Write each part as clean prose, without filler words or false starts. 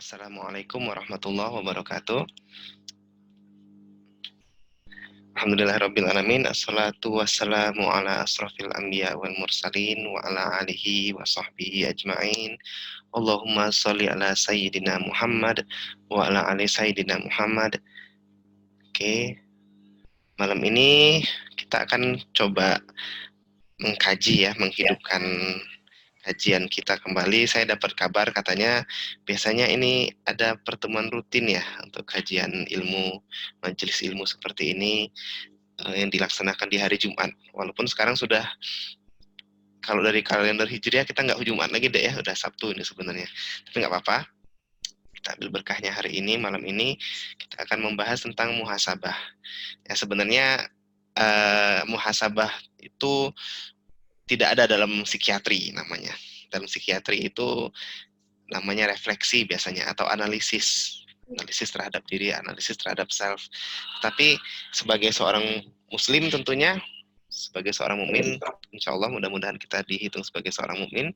Assalamualaikum warahmatullahi wabarakatuh. Alhamdulillahirrabbilalamin. Assalatu wassalamu ala asrafil anbiya wal mursalin wa ala alihi wa sahbihi ajma'in. Allahumma sholli ala sayyidina Muhammad wa ala ali sayyidina Muhammad. Oke, malam ini kita akan coba mengkaji ya, menghidupkan kajian kita kembali. Saya dapat kabar katanya biasanya ini ada pertemuan rutin ya untuk kajian ilmu, majelis ilmu seperti ini yang dilaksanakan di hari Jumat. Walaupun sekarang sudah, kalau dari kalender Hijriah kita nggak Jumat lagi deh ya, udah Sabtu ini sebenarnya. Tapi nggak apa-apa, kita ambil berkahnya hari ini, malam ini kita akan membahas tentang muhasabah. Ya sebenarnya muhasabah itu tidak ada dalam psikiatri namanya. Dalam psikiatri itu namanya refleksi biasanya atau analisis terhadap diri, analisis terhadap self. Tapi sebagai seorang muslim tentunya, sebagai seorang mukmin, insya Allah mudah-mudahan kita dihitung sebagai seorang mukmin,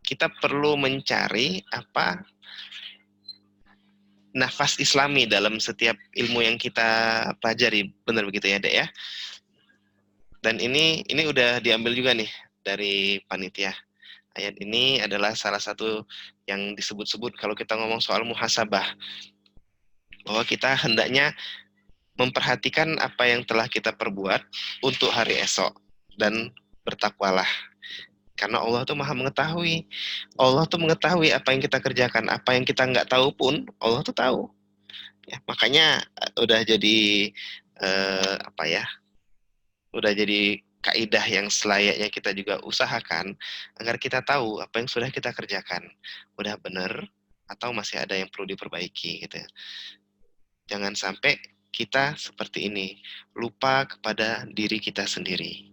kita perlu mencari apa nafas islami dalam setiap ilmu yang kita pelajari. Benar begitu ya, Dek ya? Dan ini udah diambil juga nih dari panitia. Ayat ini adalah salah satu yang disebut-sebut kalau kita ngomong soal muhasabah, bahwa kita hendaknya memperhatikan apa yang telah kita perbuat untuk hari esok dan bertakwalah. Karena Allah tuh maha mengetahui. Allah tuh mengetahui apa yang kita kerjakan, apa yang kita nggak tahu pun Allah tuh tahu. Ya, makanya udah jadi apa ya? Udah jadi kaidah yang selayaknya kita juga usahakan agar kita tahu apa yang sudah kita kerjakan udah benar atau masih ada yang perlu diperbaiki gitu ya. Jangan sampai kita seperti ini, lupa kepada diri kita sendiri.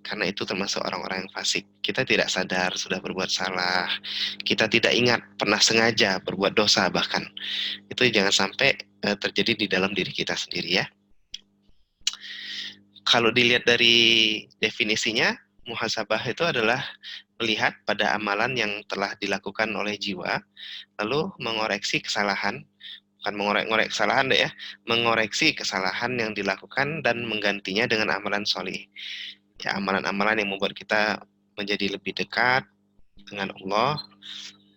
Karena itu termasuk orang-orang yang fasik. Kita tidak sadar sudah berbuat salah. Kita tidak ingat pernah sengaja berbuat dosa bahkan. Itu jangan sampai terjadi di dalam diri kita sendiri ya. Kalau dilihat dari definisinya, muhasabah itu adalah melihat pada amalan yang telah dilakukan oleh jiwa, lalu mengoreksi kesalahan, bukan mengorek-ngorek kesalahan deh ya, mengoreksi kesalahan yang dilakukan dan menggantinya dengan amalan solih. Ya, amalan-amalan yang membuat kita menjadi lebih dekat dengan Allah,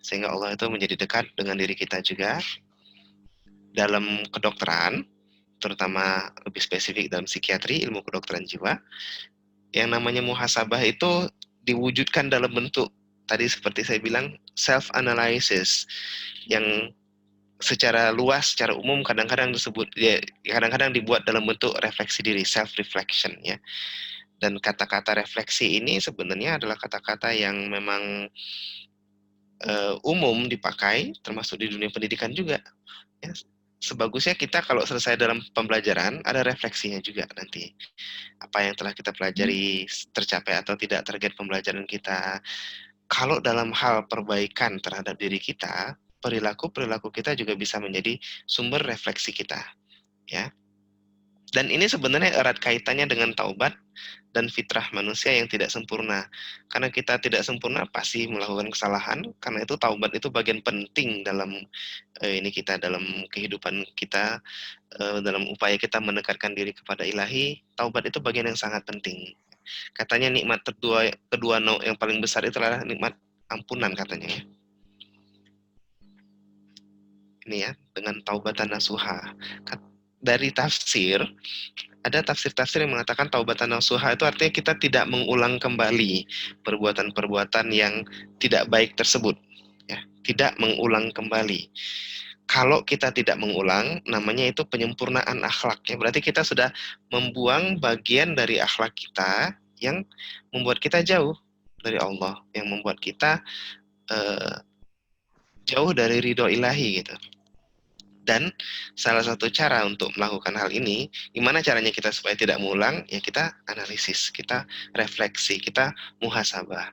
sehingga Allah itu menjadi dekat dengan diri kita juga. Dalam kedokteran, terutama lebih spesifik dalam psikiatri, ilmu kedokteran jiwa, yang namanya muhasabah itu diwujudkan dalam bentuk, tadi seperti saya bilang, self-analysis, yang secara luas, secara umum kadang-kadang disebut, ya, kadang-kadang dibuat dalam bentuk refleksi diri, self-reflection ya. Dan kata-kata refleksi ini sebenarnya adalah kata-kata yang memang umum dipakai, termasuk di dunia pendidikan juga. Ya. Sebagusnya kita kalau selesai dalam pembelajaran, ada refleksinya juga nanti. Apa yang telah kita pelajari tercapai atau tidak target pembelajaran kita. Kalau dalam hal perbaikan terhadap diri kita, perilaku-perilaku kita juga bisa menjadi sumber refleksi kita. Ya. Dan ini sebenarnya erat kaitannya dengan taubat dan fitrah manusia yang tidak sempurna. Karena kita tidak sempurna pasti melakukan kesalahan, karena itu taubat itu bagian penting dalam ini kita, dalam kehidupan kita, dalam upaya kita mendekatkan diri kepada ilahi. Taubat itu bagian yang sangat penting. Katanya nikmat kedua yang paling besar itu adalah nikmat ampunan katanya ya. Ini ya, dengan taubatan nasuha. Dari tafsir, ada tafsir-tafsir yang mengatakan taubatan nasuha itu artinya kita tidak mengulang kembali perbuatan-perbuatan yang tidak baik tersebut. Ya, tidak mengulang kembali. Kalau kita tidak mengulang, namanya itu penyempurnaan akhlak. Ya, berarti kita sudah membuang bagian dari akhlak kita yang membuat kita jauh dari Allah, yang membuat kita jauh dari ridho ilahi gitu. Dan salah satu cara untuk melakukan hal ini, gimana caranya kita supaya tidak mengulang? Ya kita analisis, kita refleksi, kita muhasabah.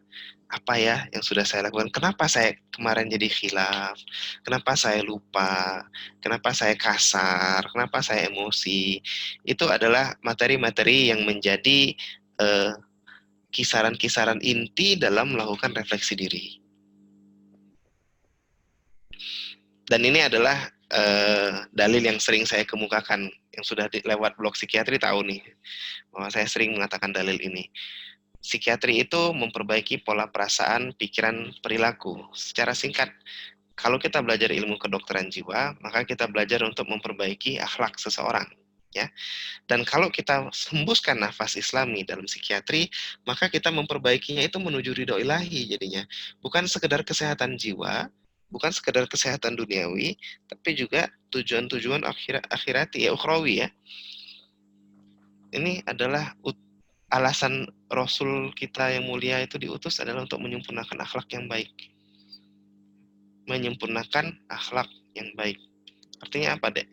Apa ya yang sudah saya lakukan? Kenapa saya kemarin jadi khilaf? Kenapa saya lupa? Kenapa saya kasar? Kenapa saya emosi? Itu adalah materi-materi yang menjadi kisaran-kisaran inti dalam melakukan refleksi diri. Dan ini adalah dalil yang sering saya kemukakan, yang sudah lewat blog psikiatri tahu nih, bahwa saya sering mengatakan dalil ini. Psikiatri itu memperbaiki pola perasaan, pikiran, perilaku. Secara singkat, kalau kita belajar ilmu kedokteran jiwa, maka kita belajar untuk memperbaiki akhlak seseorang, ya. Dan kalau kita hembuskan nafas Islami dalam psikiatri, maka kita memperbaikinya itu menuju ridho ilahi jadinya. Bukan sekedar kesehatan jiwa, bukan sekedar kesehatan duniawi, tapi juga tujuan-tujuan akhirati ya, ukhrawi ya. Ini adalah alasan Rasul kita yang mulia itu diutus adalah untuk menyempurnakan akhlak yang baik. Menyempurnakan akhlak yang baik. Artinya apa, Dek?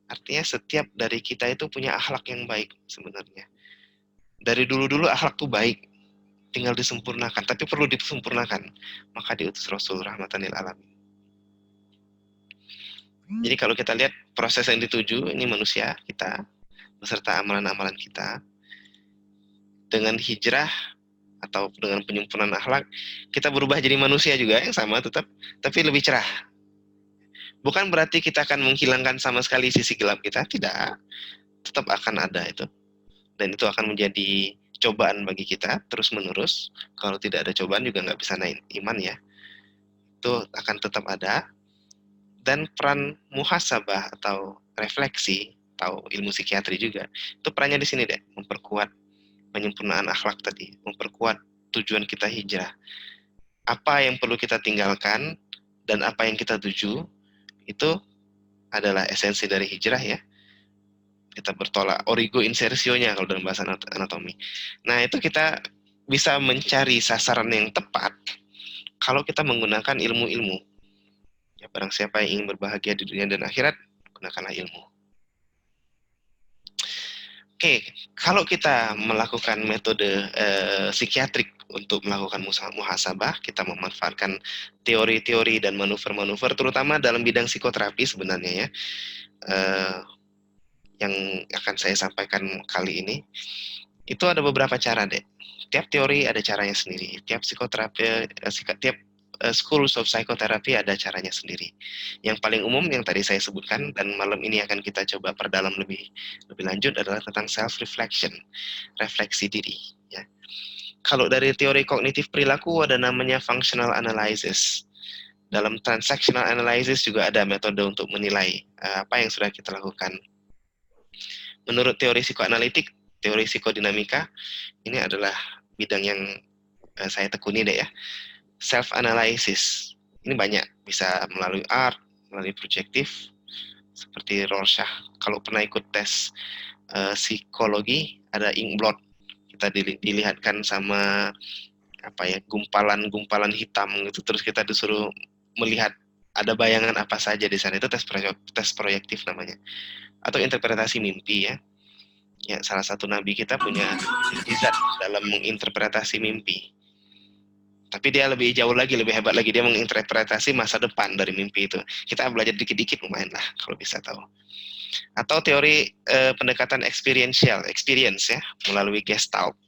Artinya setiap dari kita itu punya akhlak yang baik sebenarnya. Dari dulu-dulu akhlak tuh baik, tinggal disempurnakan, tapi perlu disempurnakan. Maka diutus Rasul rahmatan lil alamin. Jadi kalau kita lihat proses yang dituju, ini manusia kita, beserta amalan-amalan kita, dengan hijrah atau dengan penyempurnaan akhlak, kita berubah jadi manusia juga yang sama tetap, tapi lebih cerah. Bukan berarti kita akan menghilangkan sama sekali sisi gelap kita, tidak. Tetap akan ada itu. Dan itu akan menjadi cobaan bagi kita terus-menerus. Kalau tidak ada cobaan juga nggak bisa naik iman ya. Itu akan tetap ada. Dan peran muhasabah atau refleksi, atau ilmu psikiatri juga, itu perannya di sini deh, memperkuat penyempurnaan akhlak tadi, memperkuat tujuan kita hijrah. Apa yang perlu kita tinggalkan dan apa yang kita tuju, itu adalah esensi dari hijrah ya. Kita bertolak, origo insersionya kalau dalam bahasa anatomi. Nah, itu kita bisa mencari sasaran yang tepat kalau kita menggunakan ilmu-ilmu. Ya, barang siapa yang ingin berbahagia di dunia dan akhirat, gunakanlah ilmu. Oke, kalau kita melakukan metode psikiatrik untuk melakukan muhasabah, kita memanfaatkan teori-teori dan manuver-manuver, terutama dalam bidang psikoterapi sebenarnya ya, yang akan saya sampaikan kali ini, itu ada beberapa cara deh. Tiap teori ada caranya sendiri, tiap psikoterapi, tiap schools of psychotherapy ada caranya sendiri. Yang paling umum yang tadi saya sebutkan dan malam ini akan kita coba perdalam lebih lanjut adalah tentang self reflection, refleksi diri. Ya. Kalau dari teori kognitif perilaku ada namanya functional analysis. Dalam transactional analysis juga ada metode untuk menilai apa yang sudah kita lakukan. Menurut teori psikoanalitik, teori psikodinamika, ini adalah bidang yang saya tekuni deh ya. Self-analysis. Ini banyak, bisa melalui art, melalui projektif, seperti Rorschach. Kalau pernah ikut tes psikologi, ada inkblot. Kita dilihatkan sama apa ya, gumpalan-gumpalan hitam gitu, terus kita disuruh melihat ada bayangan apa saja di sana. Itu tes proyektif namanya. Atau interpretasi mimpi ya. Ya, salah satu nabi kita punya mukjizat dalam menginterpretasi mimpi. Tapi dia lebih jauh lagi, lebih hebat lagi. Dia menginterpretasi masa depan dari mimpi itu. Kita belajar dikit-dikit lumayan lah kalau bisa tahu. Atau teori pendekatan experience ya, melalui Gestalt.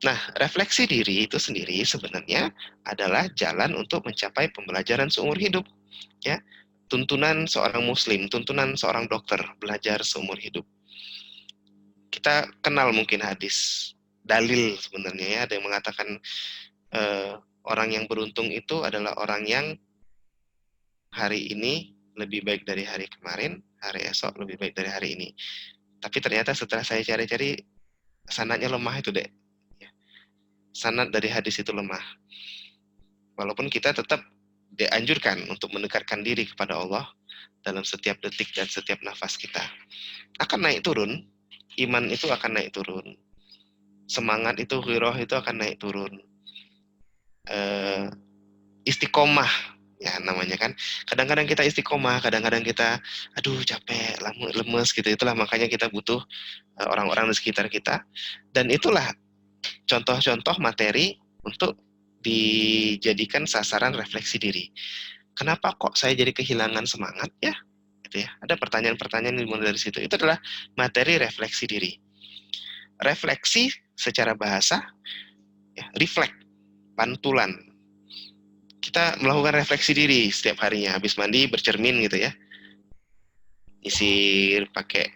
Nah, refleksi diri itu sendiri sebenarnya adalah jalan untuk mencapai pembelajaran seumur hidup. Ya, tuntunan seorang muslim, tuntunan seorang dokter, belajar seumur hidup. Kita kenal mungkin hadis, dalil sebenarnya ya, ada yang mengatakan orang yang beruntung itu adalah orang yang hari ini lebih baik dari hari kemarin, hari esok lebih baik dari hari ini. Tapi ternyata setelah saya cari-cari, sanadnya lemah itu deh. Sanad dari hadis itu lemah. Walaupun kita tetap dianjurkan untuk mendekatkan diri kepada Allah dalam setiap detik dan setiap nafas kita. Akan naik turun, iman itu akan naik turun. Semangat itu, ghiroh itu akan naik turun. Istiqomah ya namanya kan. Kadang-kadang kita istiqomah, kadang-kadang kita aduh capek, lemes gitu. Itulah makanya kita butuh orang-orang di sekitar kita. Dan itulah contoh-contoh materi untuk dijadikan sasaran refleksi diri. Kenapa kok saya jadi kehilangan semangat ya? Gitu ya. Ada pertanyaan-pertanyaan yang dimulai dari situ. Itu adalah materi refleksi diri. Refleksi secara bahasa ya, reflect, pantulan. kita melakukan refleksi diri setiap harinya. Habis mandi bercermin gitu ya, nyisir pakai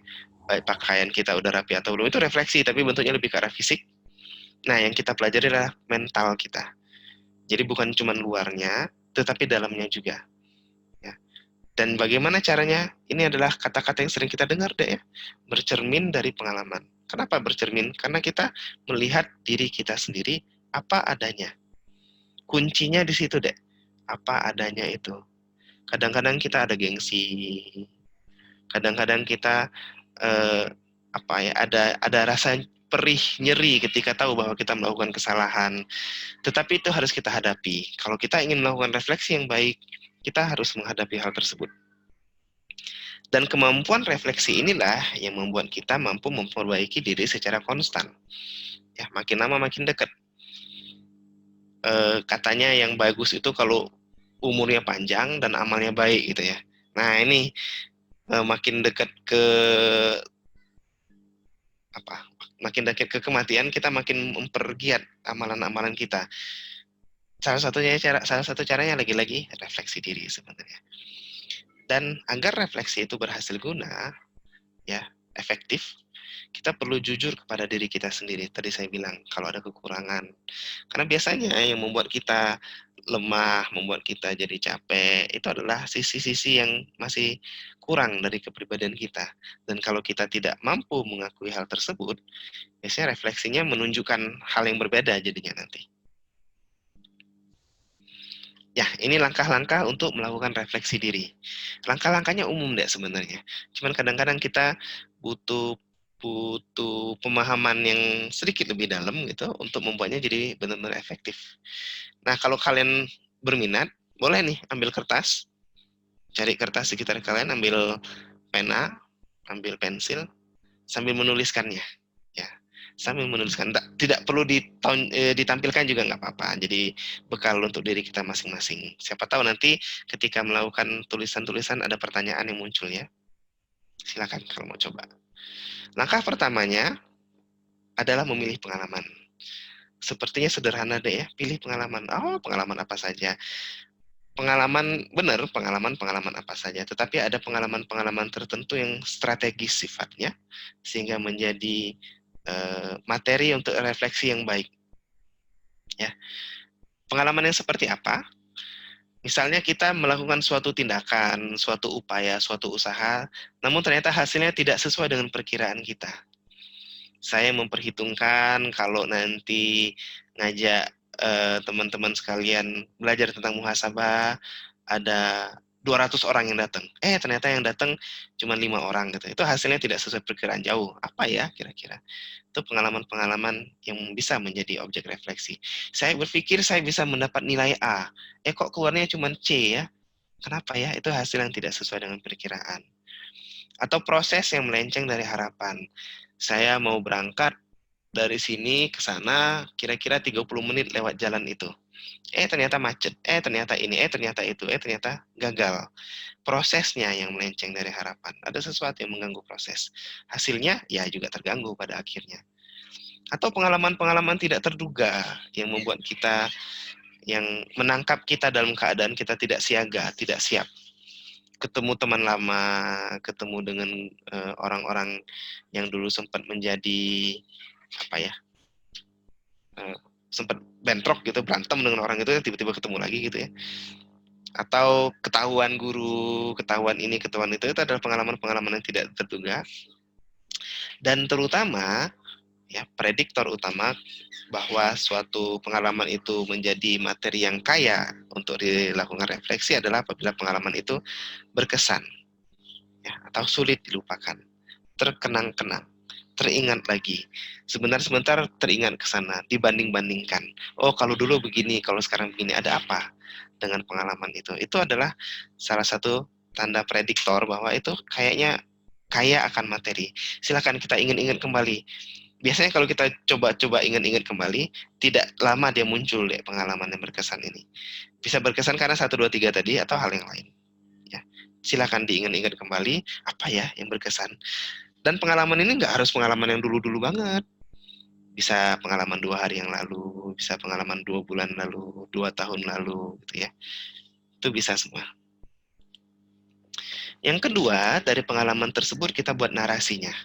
pakaian kita udah rapi atau belum, itu refleksi tapi bentuknya lebih ke arah fisik. Nah, yang kita pelajari adalah mental kita. Jadi bukan cuma luarnya, tetapi dalamnya juga. Ya. Dan bagaimana caranya? Ini adalah kata-kata yang sering kita dengar deh ya. Bercermin dari pengalaman. Kenapa bercermin? Karena kita melihat diri kita sendiri apa adanya. Kuncinya di situ deh. Apa adanya itu. Kadang-kadang kita ada gengsi. Kadang-kadang kita eh, apa ya? Ada rasa perih, nyeri ketika tahu bahwa kita melakukan kesalahan. Tetapi itu harus kita hadapi. Kalau kita ingin melakukan refleksi yang baik, kita harus menghadapi hal tersebut. Dan kemampuan refleksi inilah yang membuat kita mampu memperbaiki diri secara konstan. Ya, makin lama makin dekat. Katanya yang bagus itu kalau umurnya panjang dan amalnya baik gitu ya. Nah, ini makin dekat ke apa? Makin dekat ke kematian, kita makin mempergiat amalan-amalan kita. Salah satu caranya lagi-lagi refleksi diri sebenarnya. Dan agar refleksi itu berhasil guna, ya, efektif, kita perlu jujur kepada diri kita sendiri. Tadi saya bilang, kalau ada kekurangan. Karena biasanya yang membuat kita lemah, membuat kita jadi capek, itu adalah sisi-sisi yang masih kurang dari kepribadian kita. Dan kalau kita tidak mampu mengakui hal tersebut, biasanya refleksinya menunjukkan hal yang berbeda jadinya nanti. Ya, ini langkah-langkah untuk melakukan refleksi diri. Langkah-langkahnya umum deh sebenarnya. Cuman kadang-kadang kita butuh butuh pemahaman yang sedikit lebih dalam gitu untuk membuatnya jadi benar-benar efektif. Nah, kalau kalian berminat, boleh nih ambil kertas, cari kertas sekitar kalian, ambil pena, ambil pensil, sambil menuliskannya. Ya, sambil menuliskan. Tidak perlu ditampilkan juga nggak apa-apa. Jadi bekal untuk diri kita masing-masing. Siapa tahu nanti ketika melakukan tulisan-tulisan ada pertanyaan yang muncul ya. Silakan kalau mau coba. Langkah pertamanya adalah memilih pengalaman. Sepertinya sederhana deh ya, pilih pengalaman. Oh, pengalaman apa saja? Pengalaman benar, pengalaman-pengalaman apa saja. Tetapi ada pengalaman-pengalaman tertentu yang strategis sifatnya, sehingga menjadi materi untuk refleksi yang baik. Ya, pengalaman yang seperti apa? Misalnya kita melakukan suatu tindakan, suatu upaya, suatu usaha, namun ternyata hasilnya tidak sesuai dengan perkiraan kita. Saya memperhitungkan kalau nanti ngajak teman-teman sekalian belajar tentang muhasabah, ada 200 orang yang datang. Ternyata yang datang cuma 5 orang gitu. Itu hasilnya tidak sesuai perkiraan jauh. Apa ya kira-kira? Itu pengalaman-pengalaman yang bisa menjadi objek refleksi. Saya berpikir saya bisa mendapat nilai A. Kok keluarnya cuma C ya? Kenapa ya? Itu hasil yang tidak sesuai dengan perkiraan. Atau proses yang melenceng dari harapan. Saya mau berangkat dari sini ke sana kira-kira 30 menit lewat jalan itu. Ternyata macet, ternyata ini, ternyata itu, ternyata gagal. Prosesnya yang melenceng dari harapan. Ada sesuatu yang mengganggu proses. Hasilnya ya juga terganggu pada akhirnya. Atau pengalaman-pengalaman tidak terduga yang membuat kita, yang menangkap kita dalam keadaan kita tidak siaga, tidak siap. Ketemu teman lama, ketemu dengan orang-orang yang dulu sempat menjadi apa ya, sempat bentrok gitu, berantem dengan orang itu, tiba-tiba ketemu lagi gitu ya. Atau ketahuan guru, ketahuan ini, ketahuan itu adalah pengalaman-pengalaman yang tidak terduga. Dan terutama ya, prediktor utama bahwa suatu pengalaman itu menjadi materi yang kaya untuk dilakukan refleksi adalah apabila pengalaman itu berkesan ya, atau sulit dilupakan, terkenang-kenang, teringat lagi. Sebentar-sebentar teringat ke sana, dibanding-bandingkan. Oh, kalau dulu begini, kalau sekarang begini, ada apa dengan pengalaman itu? Itu adalah salah satu tanda prediktor bahwa itu kayaknya kaya akan materi. Silakan kita ingat-ingat kembali. Biasanya kalau kita coba-coba ingat-ingat kembali, tidak lama dia muncul deh pengalaman yang berkesan ini. Bisa berkesan karena 1, 2, 3 tadi atau hal yang lain. Ya. Silakan diingat-ingat kembali, apa ya yang berkesan. Dan pengalaman ini nggak harus pengalaman yang dulu-dulu banget. Bisa pengalaman 2 hari yang lalu, bisa pengalaman 2 bulan lalu, 2 tahun lalu, gitu ya. Itu bisa semua. Yang kedua, dari pengalaman tersebut kita buat narasinya.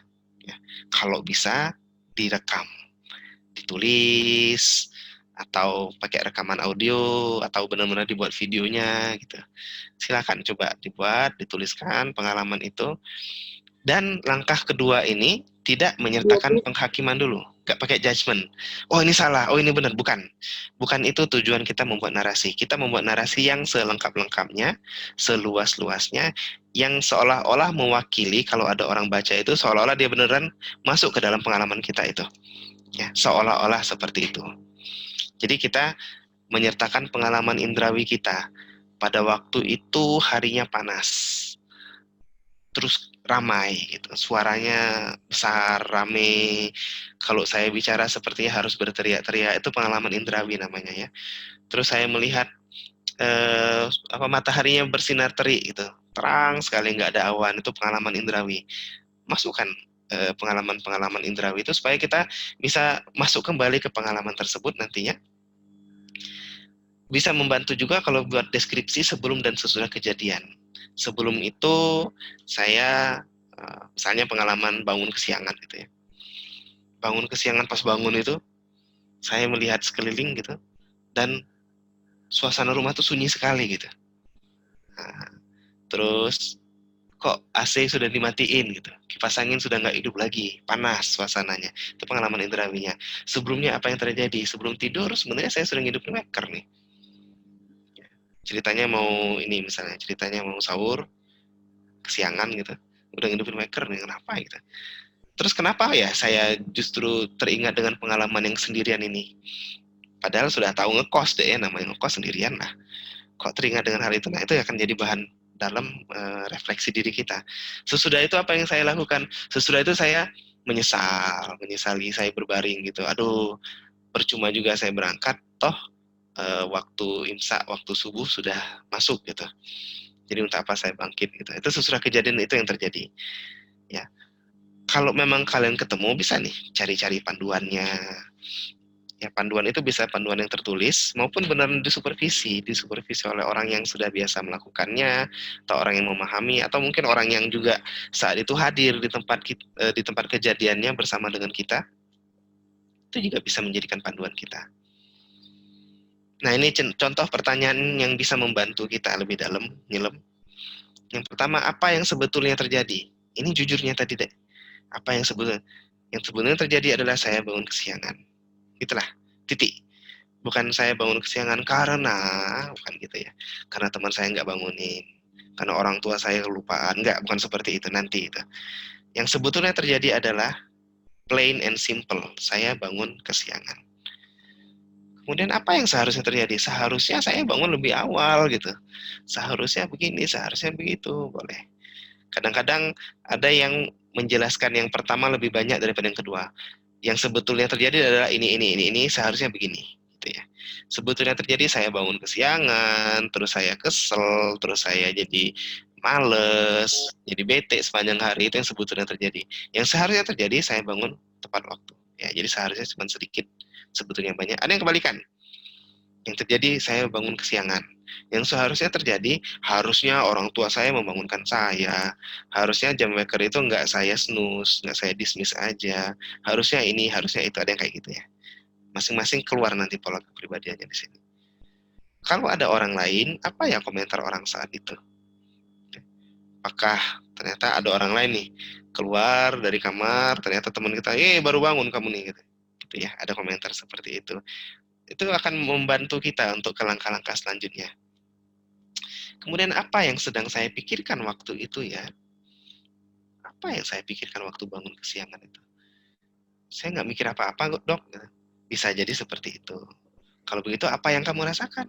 Ya. Kalau bisa, direkam, ditulis, atau pakai rekaman audio, atau benar-benar dibuat videonya, gitu. Silakan coba dibuat, dituliskan pengalaman itu. Dan langkah kedua ini tidak menyertakan penghakiman dulu, nggak pakai judgement. Oh ini salah, oh ini benar, bukan. Bukan itu tujuan kita membuat narasi. Kita membuat narasi yang selengkap-lengkapnya, seluas-luasnya, yang seolah-olah mewakili kalau ada orang baca itu, seolah-olah dia beneran masuk ke dalam pengalaman kita itu. Ya, seolah-olah seperti itu. Jadi kita menyertakan pengalaman indrawi kita. Pada waktu itu harinya panas, terus ramai gitu, suaranya besar, rame. Kalau saya bicara sepertinya harus berteriak-teriak, itu pengalaman indrawi namanya ya. Terus saya melihat mataharinya bersinar terik gitu, terang sekali, nggak ada awan, itu pengalaman indrawi. Masukkan pengalaman-pengalaman indrawi itu supaya kita bisa masuk kembali ke pengalaman tersebut nantinya. Bisa membantu juga kalau buat deskripsi sebelum dan sesudah kejadian. Sebelum itu saya misalnya pengalaman bangun kesiangan gitu ya. Bangun kesiangan, pas bangun itu saya melihat sekeliling gitu dan suasana rumah tuh sunyi sekali gitu. Nah, terus kok AC sudah dimatiin gitu, kipas angin sudah nggak hidup lagi, panas suasananya. Itu pengalaman indrawinya. Sebelumnya apa yang terjadi? Sebelum tidur sebenarnya saya sudah ngidupin weker nih. Ceritanya mau ini, misalnya ceritanya mau sahur, kesiangan gitu, udah ngidupin weker nih, kenapa gitu. Terus kenapa ya saya justru teringat dengan pengalaman yang sendirian ini? Padahal sudah tahu ngekos deh ya, namanya ngekos sendirian lah. Kok teringat dengan hal itu? Nah, itu akan jadi bahan dalam refleksi diri kita. Sesudah itu apa yang saya lakukan? Sesudah itu saya menyesali saya berbaring gitu. Aduh, percuma juga saya berangkat, toh waktu imsak, waktu subuh sudah masuk gitu. Jadi untuk apa saya bangkit gitu. Itu sesudah kejadian itu yang terjadi. Ya, kalau memang kalian ketemu bisa nih cari-cari panduannya. Ya, panduan itu bisa panduan yang tertulis maupun benar disupervisi oleh orang yang sudah biasa melakukannya, atau orang yang memahami, atau mungkin orang yang juga saat itu hadir di tempat kejadiannya bersama dengan kita. Itu juga bisa menjadikan panduan kita. Nah, ini contoh pertanyaan yang bisa membantu kita lebih dalam nyelam. Yang pertama, apa yang sebetulnya terjadi? Ini jujurnya tadi deh. Apa yang sebetulnya terjadi adalah saya bangun kesiangan. Itulah titik. Bukan saya bangun kesiangan karena, bukan gitu ya, karena teman saya nggak bangunin, karena orang tua saya kelupaan, nggak, bukan seperti itu nanti itu. Yang sebetulnya terjadi adalah plain and simple, saya bangun kesiangan. Kemudian apa yang seharusnya terjadi? Seharusnya saya bangun lebih awal gitu, seharusnya begini, seharusnya begitu, boleh. Kadang-kadang ada yang menjelaskan yang pertama lebih banyak daripada yang kedua. Yang sebetulnya terjadi adalah ini, seharusnya begini, gitu ya. Sebetulnya terjadi saya bangun kesiangan, terus saya kesel, terus saya jadi males, jadi bete sepanjang hari, itu yang sebetulnya terjadi. Yang seharusnya terjadi saya bangun tepat waktu. Ya, jadi seharusnya cuma sedikit, sebetulnya banyak. Ada yang kebalikan. Yang terjadi saya bangun kesiangan. Yang seharusnya terjadi, harusnya orang tua saya membangunkan saya. Harusnya jam waker itu nggak saya snooze, nggak saya dismiss aja. Harusnya ini, harusnya itu, ada yang kayak gitu ya. Masing-masing keluar nanti pola kepribadiannya di sini. Kalau ada orang lain, apa ya komentar orang saat itu? Apakah ternyata ada orang lain nih keluar dari kamar, ternyata teman kita, baru bangun kamu nih, gitu ya. Ada komentar seperti itu akan membantu kita untuk ke langkah-langkah selanjutnya. Kemudian apa yang sedang saya pikirkan waktu itu ya? Apa yang saya pikirkan waktu bangun kesiangan itu? Saya nggak mikir apa-apa, dok. Bisa jadi seperti itu. Kalau begitu, apa yang kamu rasakan?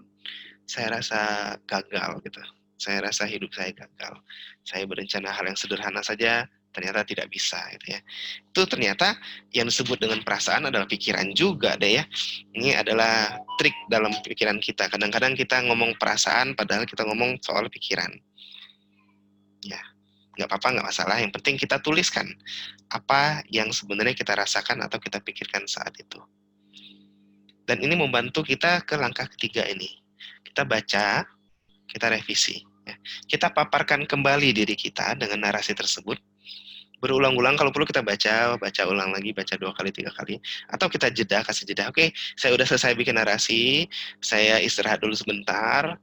Saya rasa gagal gitu. Saya rasa hidup saya gagal. Saya berencana hal yang sederhana saja, ternyata tidak bisa gitu ya. Itu ternyata yang disebut dengan perasaan adalah pikiran juga deh ya. Ini adalah trik dalam pikiran kita. Kadang-kadang kita ngomong perasaan padahal kita ngomong soal pikiran. Ya. nggak apa-apa, nggak masalah. Yang penting kita tuliskan apa yang sebenarnya kita rasakan atau kita pikirkan saat itu. Dan ini membantu kita ke langkah ketiga ini. Kita baca, kita revisi. Ya. Kita paparkan kembali diri kita dengan narasi tersebut. Berulang-ulang, kalau perlu kita baca ulang lagi, baca 2 kali, 3 kali. Atau kita jeda, kasih jeda. Oke, saya udah selesai bikin narasi, saya istirahat dulu sebentar,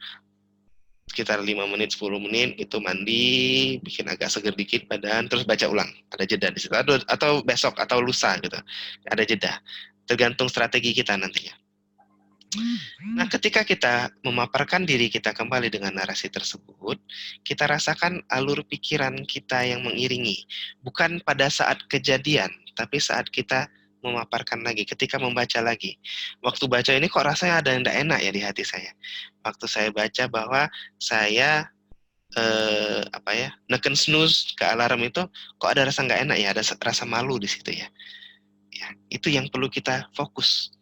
sekitar 5 menit, 10 menit, itu mandi, bikin agak seger dikit badan, terus baca ulang. Ada jeda di situ. Atau besok, atau lusa gitu. Ada jeda. Tergantung strategi kita nantinya. Nah, ketika kita memaparkan diri kita kembali dengan narasi tersebut, kita rasakan alur pikiran kita yang mengiringi. Bukan pada saat kejadian, tapi saat kita memaparkan lagi, ketika membaca lagi. Waktu baca ini kok rasanya ada yang tidak enak ya di hati saya. Waktu saya baca bahwa saya neken snooze ke alarm itu, kok ada rasa nggak enak ya, ada rasa malu di situ ya. Ya, itu yang perlu kita fokus.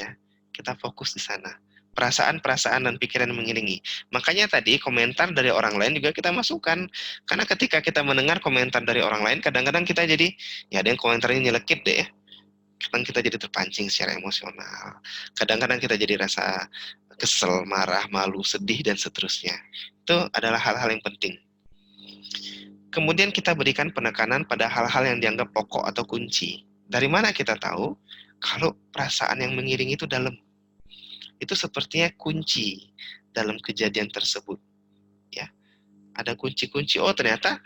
Ya, kita fokus di sana. Perasaan-perasaan dan pikiran yang mengiringi. Makanya tadi komentar dari orang lain juga kita masukkan. Karena ketika kita mendengar komentar dari orang lain, kadang-kadang kita jadi, ya ada yang komentarnya nyelekit deh ya. Kadang kita jadi terpancing secara emosional. Kadang-kadang kita jadi rasa kesel, marah, malu, sedih, dan seterusnya. Itu adalah hal-hal yang penting. Kemudian kita berikan penekanan pada hal-hal yang dianggap pokok atau kunci. Dari mana kita tahu kalau perasaan yang mengiringi itu dalam? Itu sepertinya kunci dalam kejadian tersebut. Ya, ada kunci-kunci. Oh, ternyata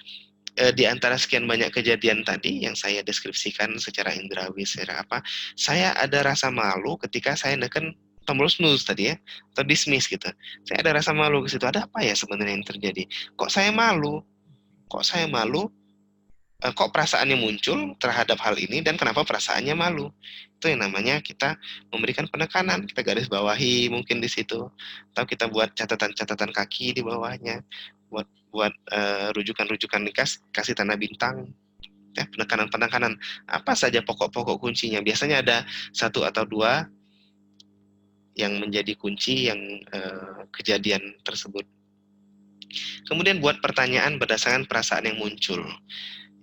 di antara sekian banyak kejadian tadi yang saya deskripsikan secara indrawi, secara apa, saya ada rasa malu ketika saya neken tombol snooze tadi ya, atau dismiss gitu. Saya ada rasa malu ke situ. Ada apa ya sebenarnya yang terjadi? Kok saya malu? Kok saya malu? Kok perasaannya muncul terhadap hal ini dan kenapa perasaannya malu? Itu yang namanya kita memberikan penekanan, kita garis bawahi mungkin di situ, atau kita buat catatan-catatan kaki di bawahnya, buat buat rujukan-rujukan kasih tanda bintang, ya, penekanan-penekanan apa saja pokok-pokok kuncinya. Biasanya ada satu atau dua yang menjadi kunci yang kejadian tersebut. Kemudian buat pertanyaan berdasarkan perasaan yang muncul.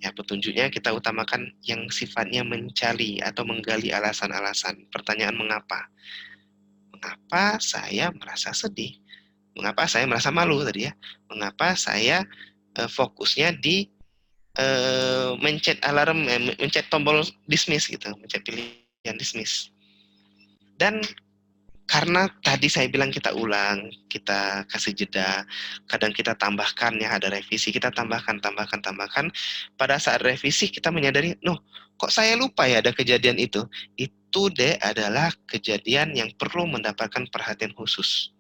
Ya, petunjuknya kita utamakan yang sifatnya mencari atau menggali alasan-alasan. Pertanyaan mengapa? Mengapa saya merasa sedih? Mengapa saya merasa malu tadi ya? Mengapa saya fokusnya di mencet alarm, mencet tombol dismiss gitu, mencet pilihan dismiss. Dan karena tadi saya bilang kita ulang, kita kasih jeda, kadang kita tambahkan ya, ada revisi, kita tambahkan. Pada saat revisi kita menyadari, noh, kok saya lupa ya ada kejadian itu. Itu deh adalah kejadian yang perlu mendapatkan perhatian khusus.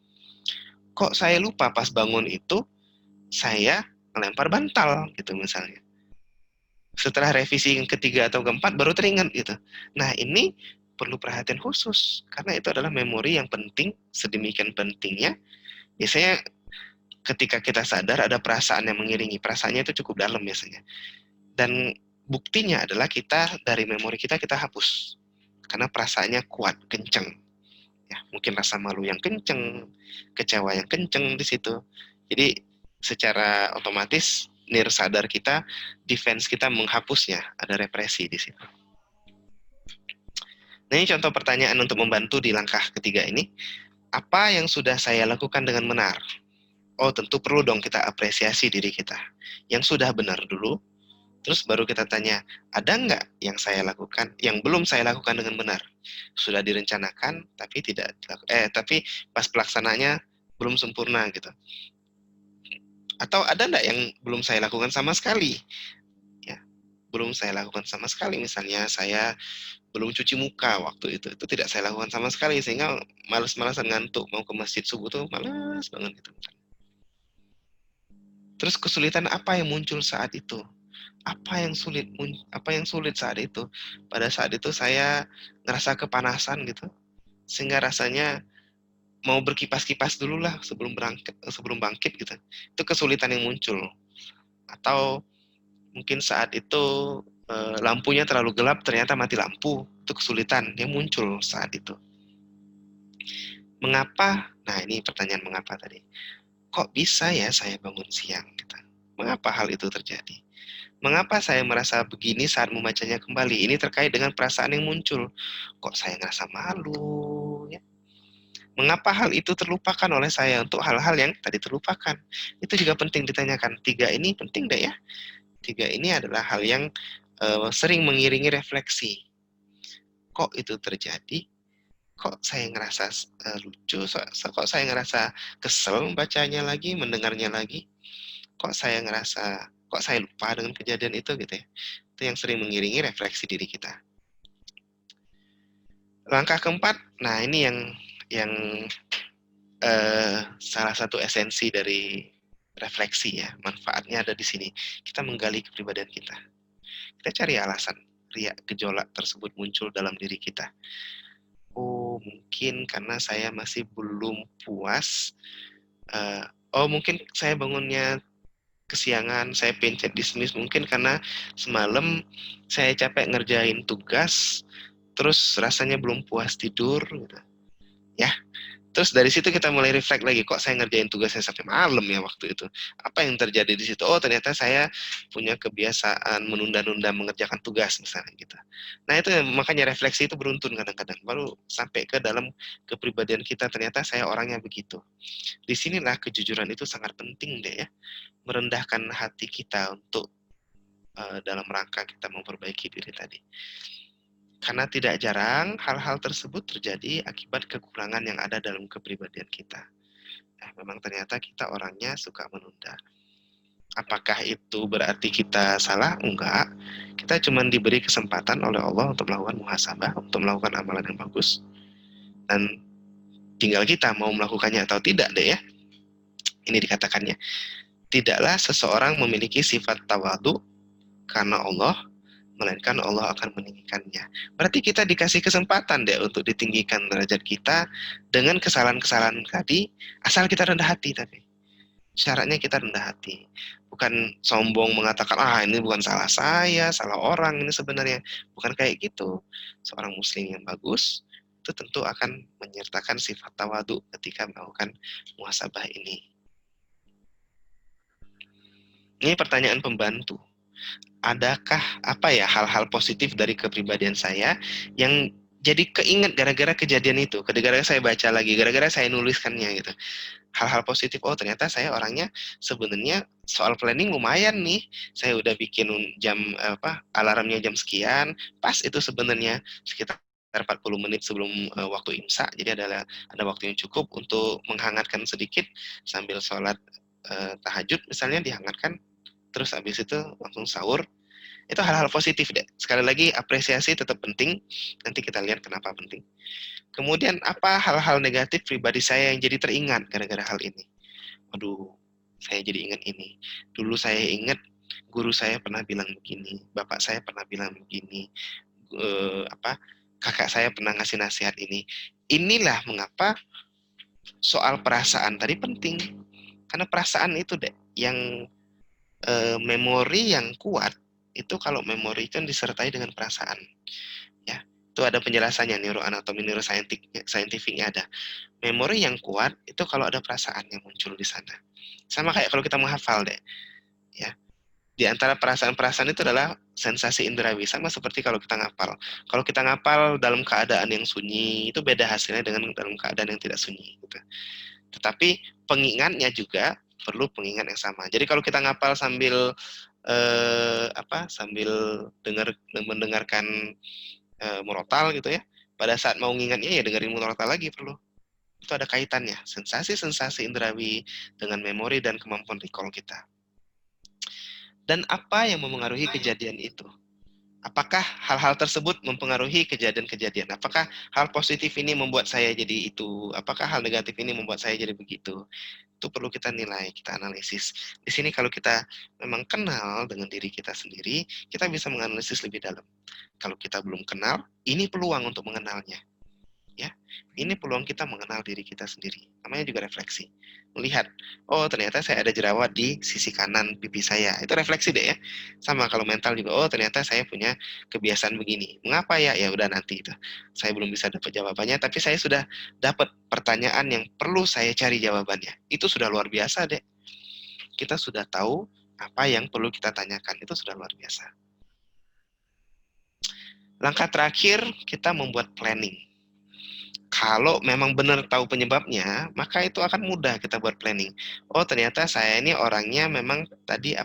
Kok saya lupa pas bangun itu, saya melempar bantal gitu misalnya. Setelah revisi yang ketiga atau keempat baru teringat gitu. Nah, ini perlu perhatian khusus karena itu adalah memori yang penting, sedemikian pentingnya. Biasanya ketika kita sadar ada perasaan yang mengiringi, perasaannya itu cukup dalam biasanya. Dan buktinya adalah kita dari memori kita hapus karena perasaannya kuat, kenceng. Ya, mungkin rasa malu yang kenceng, kecewa yang kenceng di situ. Jadi secara otomatis nir sadar kita, defense kita menghapusnya, ada represi di situ. Nah, ini contoh pertanyaan untuk membantu di langkah ketiga ini. Apa yang sudah saya lakukan dengan benar? Oh, tentu perlu dong kita apresiasi diri kita. Yang sudah benar dulu, terus baru kita tanya, ada nggak yang saya lakukan, yang belum saya lakukan dengan benar? Sudah direncanakan, tapi pas pelaksananya belum sempurna gitu. Atau ada nggak yang belum saya lakukan sama sekali? Ya, belum saya lakukan sama sekali. Misalnya saya belum cuci muka waktu itu tidak saya lakukan sama sekali sehingga malas-malasan ngantuk mau ke masjid subuh tuh malas banget gitu. Terus kesulitan apa yang muncul saat itu? Apa yang sulit saat itu? Pada saat itu saya ngerasa kepanasan gitu, sehingga rasanya mau berkipas-kipas dulu lah sebelum bangkit gitu. Itu kesulitan yang muncul. Atau mungkin saat itu lampunya terlalu gelap, ternyata mati lampu. Itu kesulitan yang muncul saat itu. Mengapa? Nah, ini pertanyaan mengapa tadi. Kok bisa ya saya bangun siang? Gitu. Mengapa hal itu terjadi? Mengapa saya merasa begini saat membacanya kembali? Ini terkait dengan perasaan yang muncul. Kok saya ngerasa malu? Ya? Mengapa hal itu terlupakan oleh saya untuk hal-hal yang tadi terlupakan? Itu juga penting ditanyakan. 3 ini penting deh ya. 3 ini adalah hal yang sering mengiringi refleksi. Kok itu terjadi? Kok saya ngerasa lucu? Kok saya ngerasa kesel membacanya lagi, mendengarnya lagi? Kok saya lupa dengan kejadian itu gitu ya. Itu yang sering mengiringi refleksi diri kita. Langkah keempat, nah ini yang salah satu esensi dari refleksi ya, manfaatnya ada di sini. Kita menggali kepribadian kita. Kita cari alasan riak gejolak tersebut muncul dalam diri kita. Oh, mungkin karena saya masih belum puas. Mungkin saya bangunnya kesiangan, saya pencet dismiss mungkin karena semalam saya capek ngerjain tugas, terus rasanya belum puas tidur, gitu. Ya, terus dari situ kita mulai reflect lagi, kok saya ngerjain tugasnya sampai malam ya waktu itu. Apa yang terjadi di situ? Oh, ternyata saya punya kebiasaan menunda-nunda mengerjakan tugas misalnya gitu. Nah, itu makanya refleksi itu beruntun kadang-kadang. Baru sampai ke dalam kepribadian kita, ternyata saya orangnya begitu. Disinilah kejujuran itu sangat penting deh ya. Merendahkan hati kita untuk dalam rangka kita memperbaiki diri tadi. Karena tidak jarang hal-hal tersebut terjadi akibat kekurangan yang ada dalam kepribadian kita. Memang ternyata kita orangnya suka menunda. Apakah itu berarti kita salah? Enggak. Kita cuma diberi kesempatan oleh Allah untuk melakukan muhasabah, untuk melakukan amalan yang bagus. Dan tinggal kita mau melakukannya atau tidak deh ya. Ini dikatakannya. Tidaklah seseorang memiliki sifat tawadu karena Allah, melainkan Allah akan meninggikannya. Berarti kita dikasih kesempatan deh untuk ditinggikan derajat kita dengan kesalahan-kesalahan tadi, asal kita rendah hati tapi. Syaratnya kita rendah hati. Bukan sombong mengatakan, ini bukan salah saya, salah orang ini sebenarnya. Bukan kayak gitu. Seorang muslim yang bagus, itu tentu akan menyertakan sifat tawadu ketika melakukan muhasabah ini. Ini pertanyaan pembantu. Adakah hal-hal positif dari kepribadian saya yang jadi keinget gara-gara kejadian itu, gara-gara saya baca lagi, gara-gara saya nuliskannya gitu. Hal-hal positif, oh ternyata saya orangnya sebenarnya soal planning lumayan nih. Saya udah bikin alarmnya jam sekian, pas itu sebenarnya sekitar 40 menit sebelum waktu imsak. Jadi ada waktu yang cukup untuk menghangatkan sedikit sambil sholat tahajud misalnya dihangatkan, terus habis itu langsung sahur. Itu hal-hal positif deh. Sekali lagi apresiasi tetap penting. Nanti kita lihat kenapa penting. Kemudian apa hal-hal negatif pribadi saya yang jadi teringat gara-gara hal ini? Waduh, saya jadi ingat ini. Dulu saya ingat guru saya pernah bilang begini, bapak saya pernah bilang begini, kakak saya pernah ngasih nasihat ini. Inilah mengapa soal perasaan tadi penting. Karena perasaan itu deh yang memori yang kuat itu kalau memori itu disertai dengan perasaan. Ya, itu ada penjelasannya neuroanatomi neurosaintifiknya ada. Memori yang kuat itu kalau ada perasaan yang muncul di sana. Sama kayak kalau kita menghafal deh, ya. Di antara perasaan-perasaan itu adalah sensasi indrawi, sama seperti kalau kita ngapal. Kalau kita ngapal dalam keadaan yang sunyi, itu beda hasilnya dengan dalam keadaan yang tidak sunyi. Gitu. Tetapi pengingatnya juga perlu pengingat yang sama. Jadi kalau kita ngapal sambil sambil mendengarkan murotal gitu ya, pada saat mau ngingatnya ya dengerin murotal lagi perlu. Itu ada kaitannya, sensasi-sensasi indrawi dengan memori dan kemampuan recall kita. Dan apa yang memengaruhi kejadian itu? Apakah hal-hal tersebut mempengaruhi kejadian-kejadian? Apakah hal positif ini membuat saya jadi itu? Apakah hal negatif ini membuat saya jadi begitu? Itu perlu kita nilai, kita analisis. Di sini kalau kita memang kenal dengan diri kita sendiri, kita bisa menganalisis lebih dalam. Kalau kita belum kenal, ini peluang untuk mengenalnya. Ya, ini peluang kita mengenal diri kita sendiri. Namanya juga refleksi. Melihat, oh ternyata saya ada jerawat di sisi kanan pipi saya. Itu refleksi deh ya. Sama kalau mental juga, oh ternyata saya punya kebiasaan begini. Mengapa ya? Ya udah nanti itu. Saya belum bisa dapat jawabannya, tapi saya sudah dapat pertanyaan yang perlu saya cari jawabannya. Itu sudah luar biasa deh. Kita sudah tahu Apa yang perlu kita tanyakan, itu sudah luar biasa. Langkah terakhir, kita membuat planning. Kalau memang benar tahu penyebabnya, maka itu akan mudah kita buat planning. Oh, ternyata saya ini orangnya memang tadi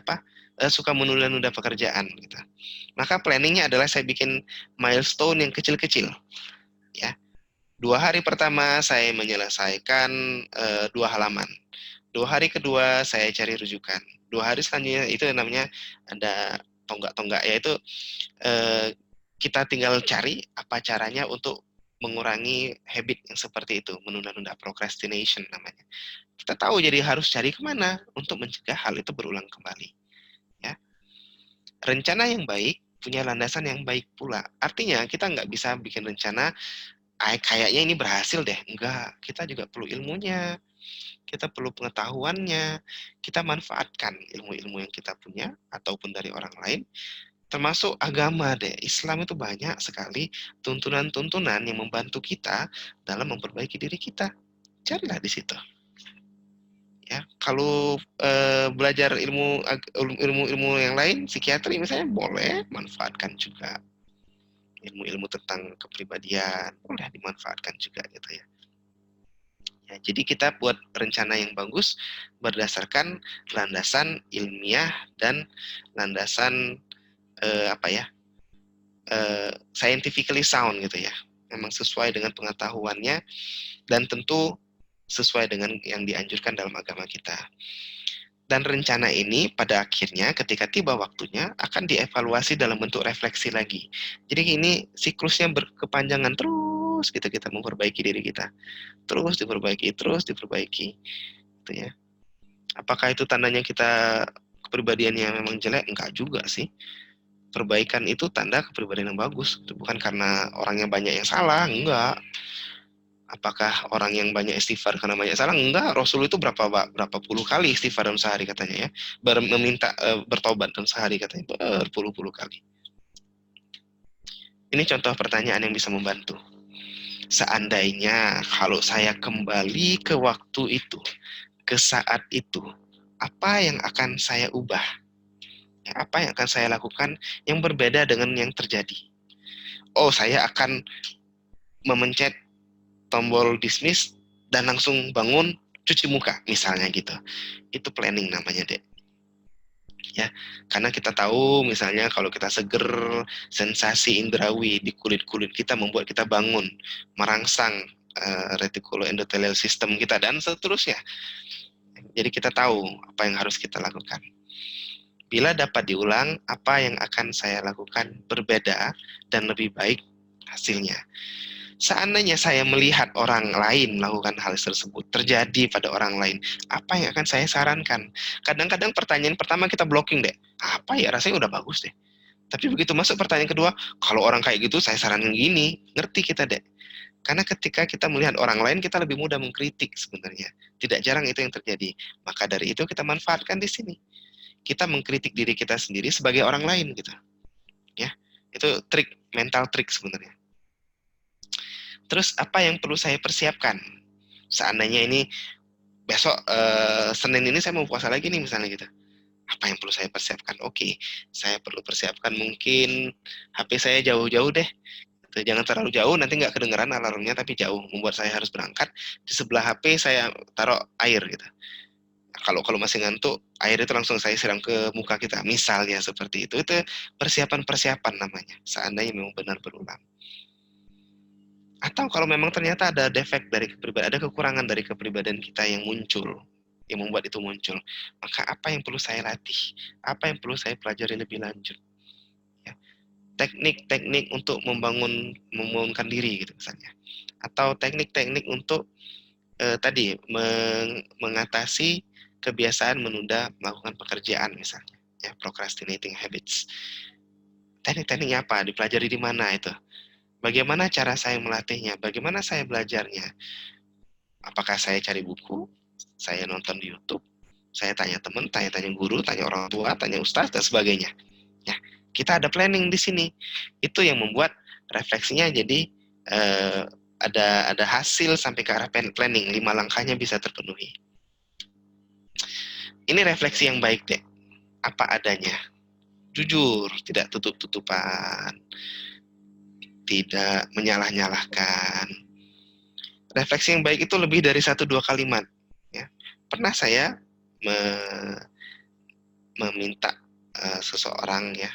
suka menunda-nunda pekerjaan gitu. Maka planningnya adalah saya bikin milestone yang kecil-kecil, ya. 2 hari pertama saya menyelesaikan 2 halaman. 2 hari kedua saya cari rujukan. 2 hari selanjutnya itu namanya ada tonggak-tonggak, yaitu eh, kita tinggal cari apa caranya untuk mengurangi habit yang seperti itu, menunda-nunda, procrastination namanya. Kita tahu jadi harus cari kemana untuk mencegah hal itu berulang kembali. Ya, rencana yang baik punya landasan yang baik pula. Artinya kita nggak bisa bikin rencana, kayaknya ini berhasil deh. Enggak, kita juga perlu ilmunya, kita perlu pengetahuannya, kita manfaatkan ilmu-ilmu yang kita punya ataupun dari orang lain. Termasuk agama deh, Islam itu banyak sekali tuntunan-tuntunan yang membantu kita dalam memperbaiki diri kita. Carilah di situ. Ya, kalau belajar ilmu yang lain, psikiatri misalnya, boleh manfaatkan juga. Ilmu-ilmu tentang kepribadian boleh dimanfaatkan juga gitu ya. Ya, jadi kita buat rencana yang bagus berdasarkan landasan ilmiah dan landasan apa ya, scientifically sound gitu ya. Memang sesuai dengan pengetahuannya dan tentu sesuai dengan yang dianjurkan dalam agama kita. Dan rencana ini pada akhirnya ketika tiba waktunya akan dievaluasi dalam bentuk refleksi lagi. Jadi ini siklusnya berkepanjangan terus gitu, kita memperbaiki diri kita. Terus diperbaiki gitu ya. Apakah itu tandanya kita kepribadiannya memang jelek? Enggak juga sih. Perbaikan itu tanda kepribadian yang bagus. Itu bukan karena orangnya banyak yang salah, enggak. Apakah orang yang banyak istighfar karena banyak salah? Enggak. Rasul itu berapa puluh kali istighfar dalam sehari katanya ya. Meminta bertobat dalam sehari katanya berpuluh-puluh kali. Ini contoh pertanyaan yang bisa membantu. Seandainya kalau saya kembali ke waktu itu, ke saat itu, apa yang akan saya ubah? Apa yang akan saya lakukan yang berbeda dengan yang terjadi? Oh, saya akan memencet tombol dismiss dan langsung bangun cuci muka misalnya gitu. Itu planning namanya, Dek. Ya, karena kita tahu misalnya kalau kita seger, sensasi indrawi di kulit-kulit kita membuat kita bangun, merangsang reticuloendothelial system kita dan seterusnya. Jadi kita tahu apa yang harus kita lakukan. Bila dapat diulang, apa yang akan saya lakukan berbeda dan lebih baik hasilnya. Seandainya saya melihat orang lain melakukan hal tersebut terjadi pada orang lain, apa yang akan saya sarankan? Kadang-kadang pertanyaan pertama kita blocking deh. Apa ya, rasanya udah bagus deh. Tapi begitu masuk pertanyaan kedua, kalau orang kayak gitu saya saranin gini, ngerti kita deh. Karena ketika kita melihat orang lain, kita lebih mudah mengkritik sebenarnya. Tidak jarang itu yang terjadi. Maka dari itu kita manfaatkan di sini. Kita mengkritik diri kita sendiri sebagai orang lain gitu. Ya, itu mental trik sebenarnya. Terus apa yang perlu saya persiapkan? Seandainya ini besok Senin ini saya mau puasa lagi nih misalnya gitu. Apa yang perlu saya persiapkan? Oke, saya perlu persiapkan mungkin HP saya jauh-jauh deh. Jangan terlalu jauh, nanti nggak kedengeran alarmnya, tapi jauh. Membuat saya harus berangkat. Di sebelah HP saya taruh air gitu. Kalau masih ngantuk, air itu langsung saya siram ke muka kita. Misalnya seperti itu. Itu persiapan-persiapan namanya. Seandainya memang benar berulang. Atau kalau memang ternyata ada defek dari kepribadian, ada kekurangan dari kepribadian kita yang muncul, yang membuat itu muncul, maka apa yang perlu saya latih? Apa yang perlu saya pelajari lebih lanjut? Ya. Teknik-teknik untuk membangunkan diri gitu misalnya. Atau teknik-teknik untuk tadi mengatasi kebiasaan menunda melakukan pekerjaan misalnya. Ya, procrastinating habits. Teknik-tekniknya apa? Dipelajari di mana itu? Bagaimana cara saya melatihnya? Bagaimana saya belajarnya? Apakah saya cari buku? Saya nonton di YouTube? Saya tanya teman, tanya-tanya guru, tanya orang tua, tanya ustaz, dan sebagainya. Ya, kita ada planning di sini. Itu yang membuat refleksinya jadi eh, ada hasil sampai ke arah planning. 5 langkahnya bisa terpenuhi. Ini refleksi yang baik deh. apa adanya. Jujur, tidak tutup-tutupan, tidak menyalah-nyalahkan. Refleksi yang baik itu lebih dari 1-2 kalimat. Ya. Pernah saya meminta seseorang, ya,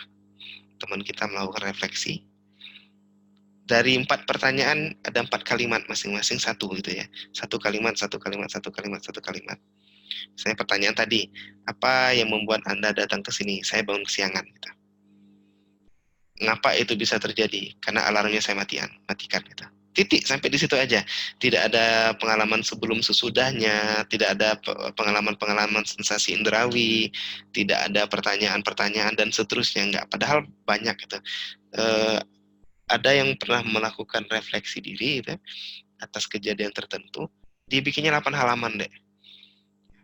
teman kita melakukan refleksi. Dari 4 pertanyaan ada 4 kalimat masing-masing satu gitu ya. Satu kalimat, satu kalimat, satu kalimat, satu kalimat. Misalnya pertanyaan tadi, apa yang membuat Anda datang ke sini? Saya bangun kesiangan. Gitu. Ngapa itu bisa terjadi? Karena alarmnya saya matikan. Gitu. Titik sampai di situ aja. Tidak ada pengalaman sebelum sesudahnya, tidak ada pengalaman-pengalaman sensasi indrawi, tidak ada pertanyaan-pertanyaan dan seterusnya, enggak. Padahal banyak gitu. Ada yang pernah melakukan refleksi diri gitu, atas kejadian tertentu, dibikinnya 8 halaman deh.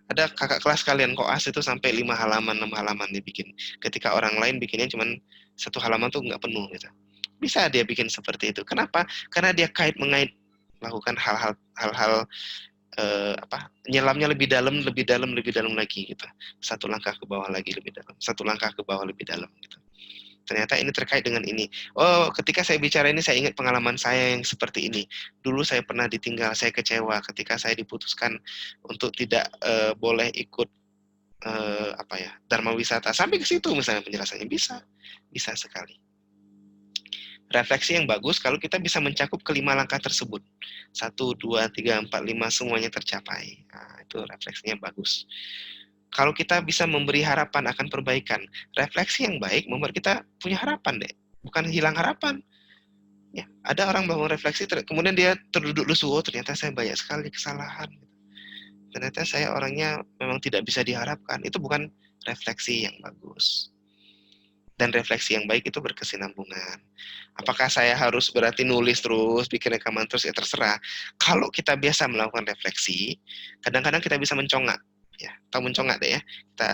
Ada kakak kelas kalian koas itu sampai 5 halaman, 6 halaman dibikin. Ketika orang lain bikinnya cuma 1 halaman tuh nggak penuh gitu. Bisa dia bikin seperti itu. Kenapa? Karena dia kait-mengait melakukan hal-hal nyelamnya lebih dalam, lebih dalam, lebih dalam lagi gitu. Satu langkah ke bawah lagi lebih dalam, satu langkah ke bawah lebih dalam gitu. Ternyata ini terkait dengan ini. Oh, ketika saya bicara ini, saya ingat pengalaman saya yang seperti ini. Dulu saya pernah ditinggal, saya kecewa ketika saya diputuskan untuk tidak boleh ikut Dharma wisata. Sampai ke situ misalnya penjelasannya bisa sekali. Refleksi yang bagus kalau kita bisa mencakup kelima langkah tersebut. 1, 2, 3, 4, 5 semuanya tercapai. Nah, itu refleksinya bagus. Kalau kita bisa memberi harapan akan perbaikan, refleksi yang baik membuat kita punya harapan deh, bukan hilang harapan. Ya, ada orang bangun refleksi, kemudian dia terduduk lesu, oh ternyata saya banyak sekali kesalahan. Ternyata saya orangnya memang tidak bisa diharapkan. Itu bukan refleksi yang bagus. Dan refleksi yang baik itu berkesinambungan. Apakah saya harus berarti nulis terus, bikin rekaman terus, ya terserah. Kalau kita biasa melakukan refleksi, kadang-kadang kita bisa mencongak. Ya, tahu mencongak deh ya. Kita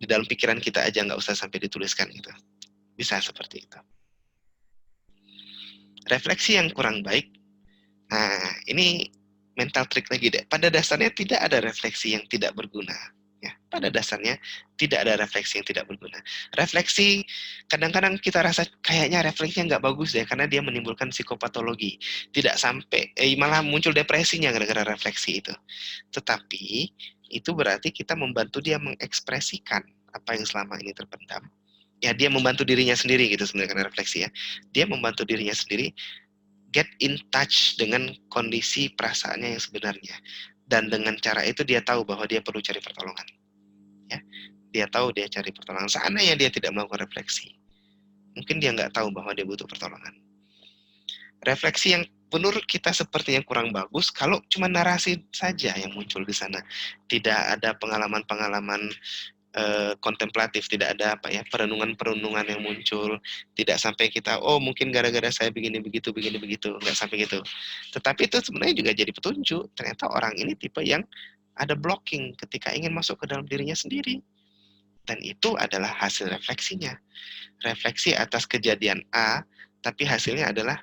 di dalam pikiran kita aja, nggak usah sampai dituliskan gitu. Bisa seperti itu. Refleksi yang kurang baik, nah ini mental trick lagi deh. Pada dasarnya tidak ada refleksi yang tidak berguna. Ya, pada dasarnya tidak ada refleksi yang tidak berguna. Refleksi, kadang-kadang kita rasa kayaknya refleksinya nggak bagus ya, karena dia menimbulkan psikopatologi. Tidak sampai, malah muncul depresinya gara-gara refleksi itu. Tetapi, itu berarti kita membantu dia mengekspresikan apa yang selama ini terpendam. Ya, dia membantu dirinya sendiri gitu sebenarnya, karena refleksi ya. Dia membantu dirinya sendiri get in touch dengan kondisi perasaannya yang sebenarnya. Dan dengan cara itu dia tahu bahwa dia perlu cari pertolongan. Ya, dia tahu dia cari pertolongan. Seandainya dia tidak melakukan refleksi, mungkin dia nggak tahu bahwa dia butuh pertolongan. Refleksi yang menurut kita sepertinya kurang bagus kalau cuma narasi saja yang muncul di sana. Tidak ada pengalaman-pengalaman kontemplatif, tidak ada perenungan-perenungan yang muncul, tidak sampai kita mungkin gara-gara saya begini begitu, nggak sampai gitu. Tetapi itu sebenarnya juga jadi petunjuk, ternyata orang ini tipe yang ada blocking ketika ingin masuk ke dalam dirinya sendiri, dan itu adalah hasil refleksinya, refleksi atas kejadian A, tapi hasilnya adalah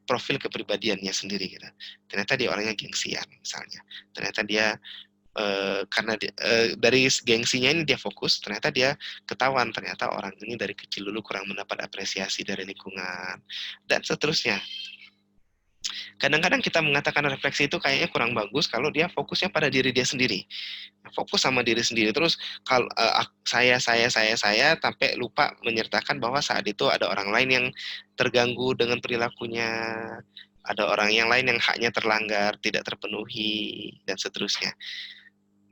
profil kepribadiannya sendiri gitu. Ternyata dia orangnya gengsian misalnya, ternyata dia karena dari gengsinya ini dia fokus, ternyata dia ketahuan ternyata orang ini dari kecil dulu kurang mendapat apresiasi dari lingkungan dan seterusnya. Kadang-kadang kita mengatakan refleksi itu kayaknya kurang bagus kalau dia fokusnya pada diri dia sendiri, fokus sama diri sendiri terus. Kalau saya sampai lupa menyertakan bahwa saat itu ada orang lain yang terganggu dengan perilakunya, ada orang yang lain yang haknya terlanggar, tidak terpenuhi dan seterusnya.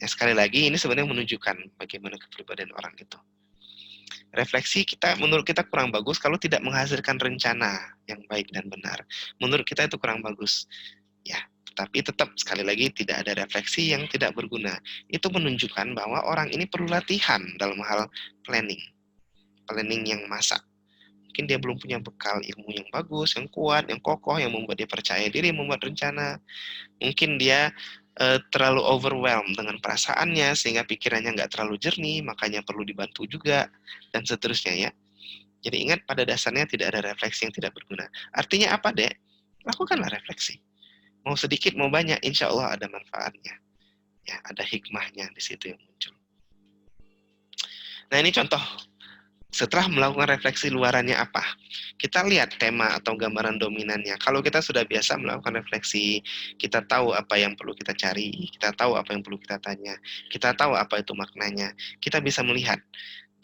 Ya, sekali lagi ini sebenarnya menunjukkan bagaimana kepribadian orang itu. Refleksi kita, menurut kita kurang bagus kalau tidak menghasilkan rencana yang baik dan benar. Menurut kita itu kurang bagus. Ya, tapi tetap sekali lagi tidak ada refleksi yang tidak berguna. Itu menunjukkan bahwa orang ini perlu latihan dalam hal planning. Planning yang masak. Mungkin dia belum punya bekal ilmu yang bagus, yang kuat, yang kokoh, yang membuat dia percaya diri, membuat rencana. Mungkin dia terlalu overwhelmed dengan perasaannya sehingga pikirannya nggak terlalu jernih, makanya perlu dibantu juga dan seterusnya ya. Jadi ingat, pada dasarnya tidak ada refleksi yang tidak berguna. Artinya apa, Dek? Lakukanlah refleksi. Mau sedikit mau banyak, insya Allah ada manfaatnya. Ya, ada hikmahnya di situ yang muncul. Nah, ini contoh. Setelah melakukan refleksi luarannya apa? Kita lihat tema atau gambaran dominannya. Kalau kita sudah biasa melakukan refleksi, kita tahu apa yang perlu kita cari, kita tahu apa yang perlu kita tanya, kita tahu apa itu maknanya. Kita bisa melihat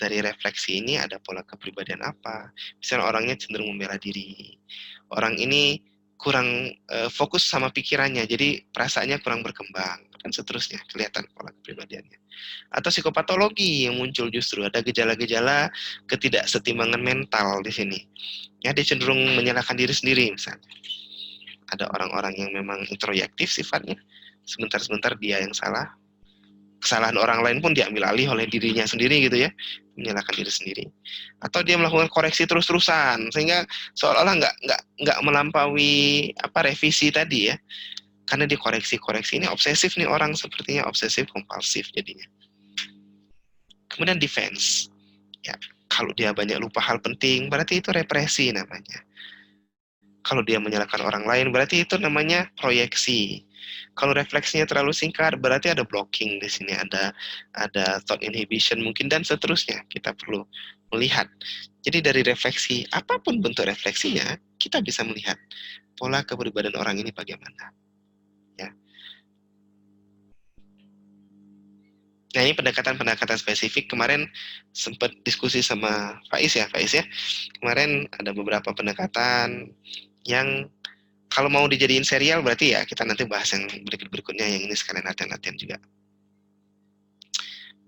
dari refleksi ini ada pola kepribadian apa. Misalnya orangnya cenderung membela diri. Orang ini kurang fokus sama pikirannya, jadi perasaannya kurang berkembang, dan seterusnya. Kelihatan pola kepribadiannya. Atau psikopatologi yang muncul justru ada gejala-gejala ketidaksetimbangan mental di sini. Ya, dia cenderung menyalahkan diri sendiri misalnya. Ada orang-orang yang memang introspektif sifatnya, sebentar-sebentar dia yang salah, kesalahan orang lain pun diambil alih oleh dirinya sendiri gitu ya, menyalahkan diri sendiri. Atau dia melakukan koreksi terus-terusan sehingga seolah-olah nggak melampaui apa revisi tadi ya, karena dikoreksi-koreksi. Ini obsesif nih orang, sepertinya obsesif kompulsif jadinya. Kemudian defense. Ya, kalau dia banyak lupa hal penting, berarti itu represi namanya. Kalau dia menyalahkan orang lain, berarti itu namanya proyeksi. Kalau refleksinya terlalu singkat, berarti ada blocking di sini, ada thought inhibition mungkin dan seterusnya. Kita perlu melihat. Jadi dari refleksi, apapun bentuk refleksinya, kita bisa melihat pola kepribadian orang ini bagaimana. Ya. Nah, ini pendekatan-pendekatan spesifik. Kemarin sempat diskusi sama Faiz ya. Kemarin ada beberapa pendekatan yang kalau mau dijadiin serial berarti ya kita nanti bahas yang berikut-berikutnya, yang ini sekalian latihan-latihan juga.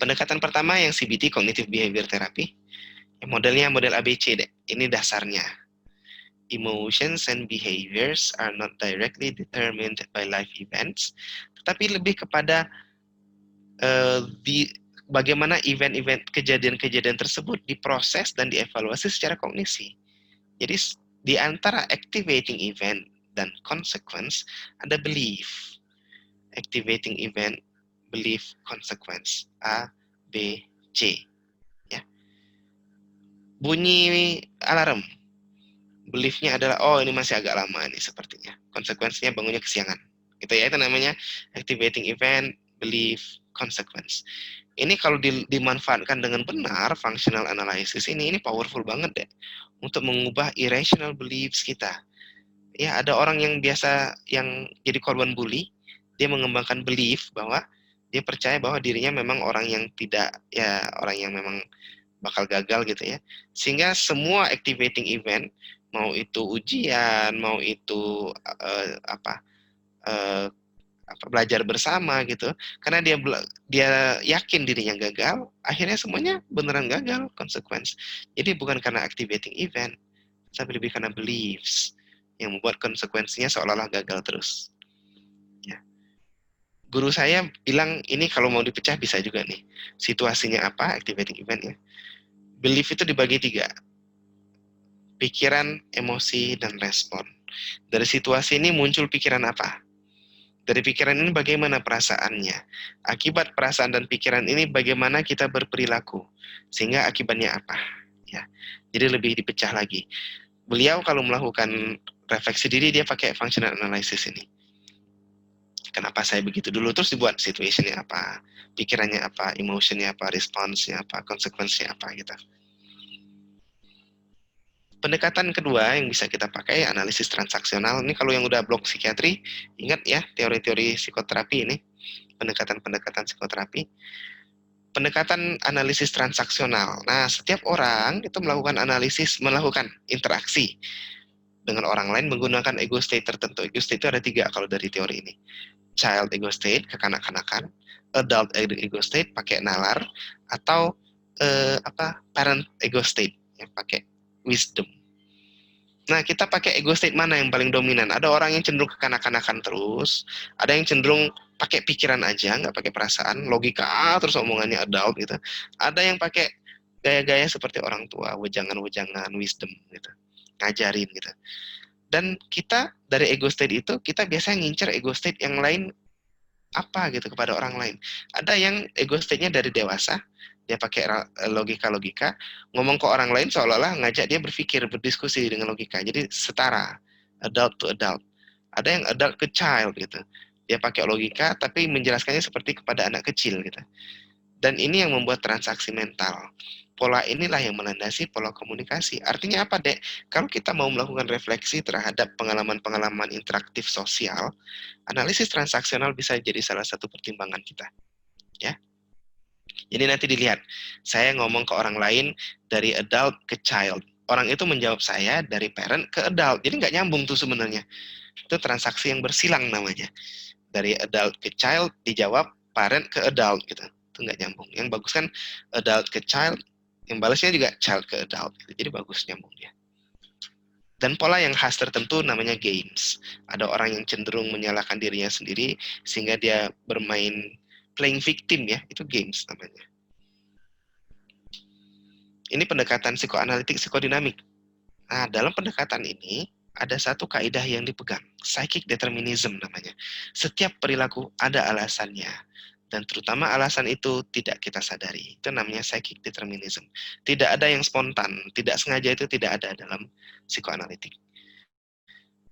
Pendekatan pertama yang CBT, Cognitive Behavior Therapy. Modelnya model ABC deh. Ini dasarnya. Emotions and behaviors are not directly determined by life events, tetapi lebih kepada bagaimana event-event kejadian-kejadian tersebut diproses dan dievaluasi secara kognisi. Jadi di antara activating event dan consequence ada belief. Activating event, belief, consequence. A, B, C. Ya. Bunyi alarm. Beliefnya adalah, oh ini masih agak lama nih sepertinya. Konsekuensinya bangunnya kesiangan. Itu ya, itu namanya activating event, belief, consequence. Ini kalau dimanfaatkan dengan benar, functional analysis ini powerful banget deh untuk mengubah irrational beliefs kita. Ya, ada orang yang biasa yang jadi korban bully, dia mengembangkan belief bahwa dia percaya bahwa dirinya memang orang yang tidak, ya orang yang memang bakal gagal gitu ya. Sehingga semua activating event, mau itu ujian, mau itu apa uh, belajar bersama gitu, karena dia yakin dirinya gagal, akhirnya semuanya beneran gagal konsekuensi. Jadi bukan karena activating event, tapi lebih karena beliefs yang membuat konsekuensinya seolah-olah gagal terus. Ya. Guru saya bilang ini kalau mau dipecah bisa juga nih. Situasinya apa, activating event ya. Belief itu dibagi 3. Pikiran, emosi, dan respon. Dari situasi ini muncul pikiran apa? Dari pikiran ini bagaimana perasaannya? Akibat perasaan dan pikiran ini bagaimana kita berperilaku? Sehingga akibatnya apa? Ya. Jadi lebih dipecah lagi. Beliau kalau melakukan refleksi diri, dia pakai functional analysis ini. Kenapa saya begitu dulu, terus dibuat situationnya apa, pikirannya apa, emotionnya apa, responsnya apa, konsekuensinya apa gitu. Pendekatan kedua yang bisa kita pakai analisis transaksional. Ini kalau yang udah blok psikiatri, ingat ya teori-teori psikoterapi ini, pendekatan-pendekatan psikoterapi. Pendekatan analisis transaksional. Nah, setiap orang itu melakukan interaksi dengan orang lain menggunakan ego state tertentu. Ego state itu ada 3 kalau dari teori ini. Child ego state, kekanak-kanakan, adult ego state, pakai nalar, atau parent ego state, yang pakai wisdom. Nah, kita pakai ego state mana yang paling dominan? Ada orang yang cenderung kekanak-kanakan terus, ada yang cenderung pakai pikiran aja, nggak pakai perasaan, logika terus omongannya adult gitu. Ada yang pakai gaya-gaya seperti orang tua, wejangan-wejangan, wisdom gitu, ngajarin gitu. Dan kita dari ego state itu, kita biasanya ngincer ego state yang lain apa gitu kepada orang lain. Ada yang ego state-nya dari dewasa, dia pakai logika-logika, ngomong ke orang lain seolah-olah ngajak dia berpikir, berdiskusi dengan logika. Jadi setara, adult to adult. Ada yang adult ke child gitu. Dia pakai logika tapi menjelaskannya seperti kepada anak kecil gitu. Dan ini yang membuat transaksi mental. Pola inilah yang melandasi pola komunikasi. Artinya apa, Dek? Kalau kita mau melakukan refleksi terhadap pengalaman-pengalaman interaktif sosial, analisis transaksional bisa jadi salah satu pertimbangan kita. Ya. Jadi nanti dilihat, saya ngomong ke orang lain dari adult ke child. Orang itu menjawab saya dari parent ke adult. Jadi nggak nyambung tuh sebenarnya. Itu transaksi yang bersilang namanya. Dari adult ke child dijawab parent ke adult gitu. Itu nggak nyambung. Yang bagus kan adult ke child, yang balasnya juga child ke adult. Gitu. Jadi bagus nyambung dia. Dan pola yang khas tertentu namanya games. Ada orang yang cenderung menyalahkan dirinya sendiri sehingga dia bermain playing victim ya, itu games namanya. Ini pendekatan psikoanalitik psikodinamik. Nah, dalam pendekatan ini ada satu kaidah yang dipegang, psychic determinism namanya. Setiap perilaku ada alasannya, dan terutama alasan itu tidak kita sadari. Itu namanya psychic determinism. Tidak ada yang spontan, tidak sengaja, itu tidak ada dalam psikoanalitik.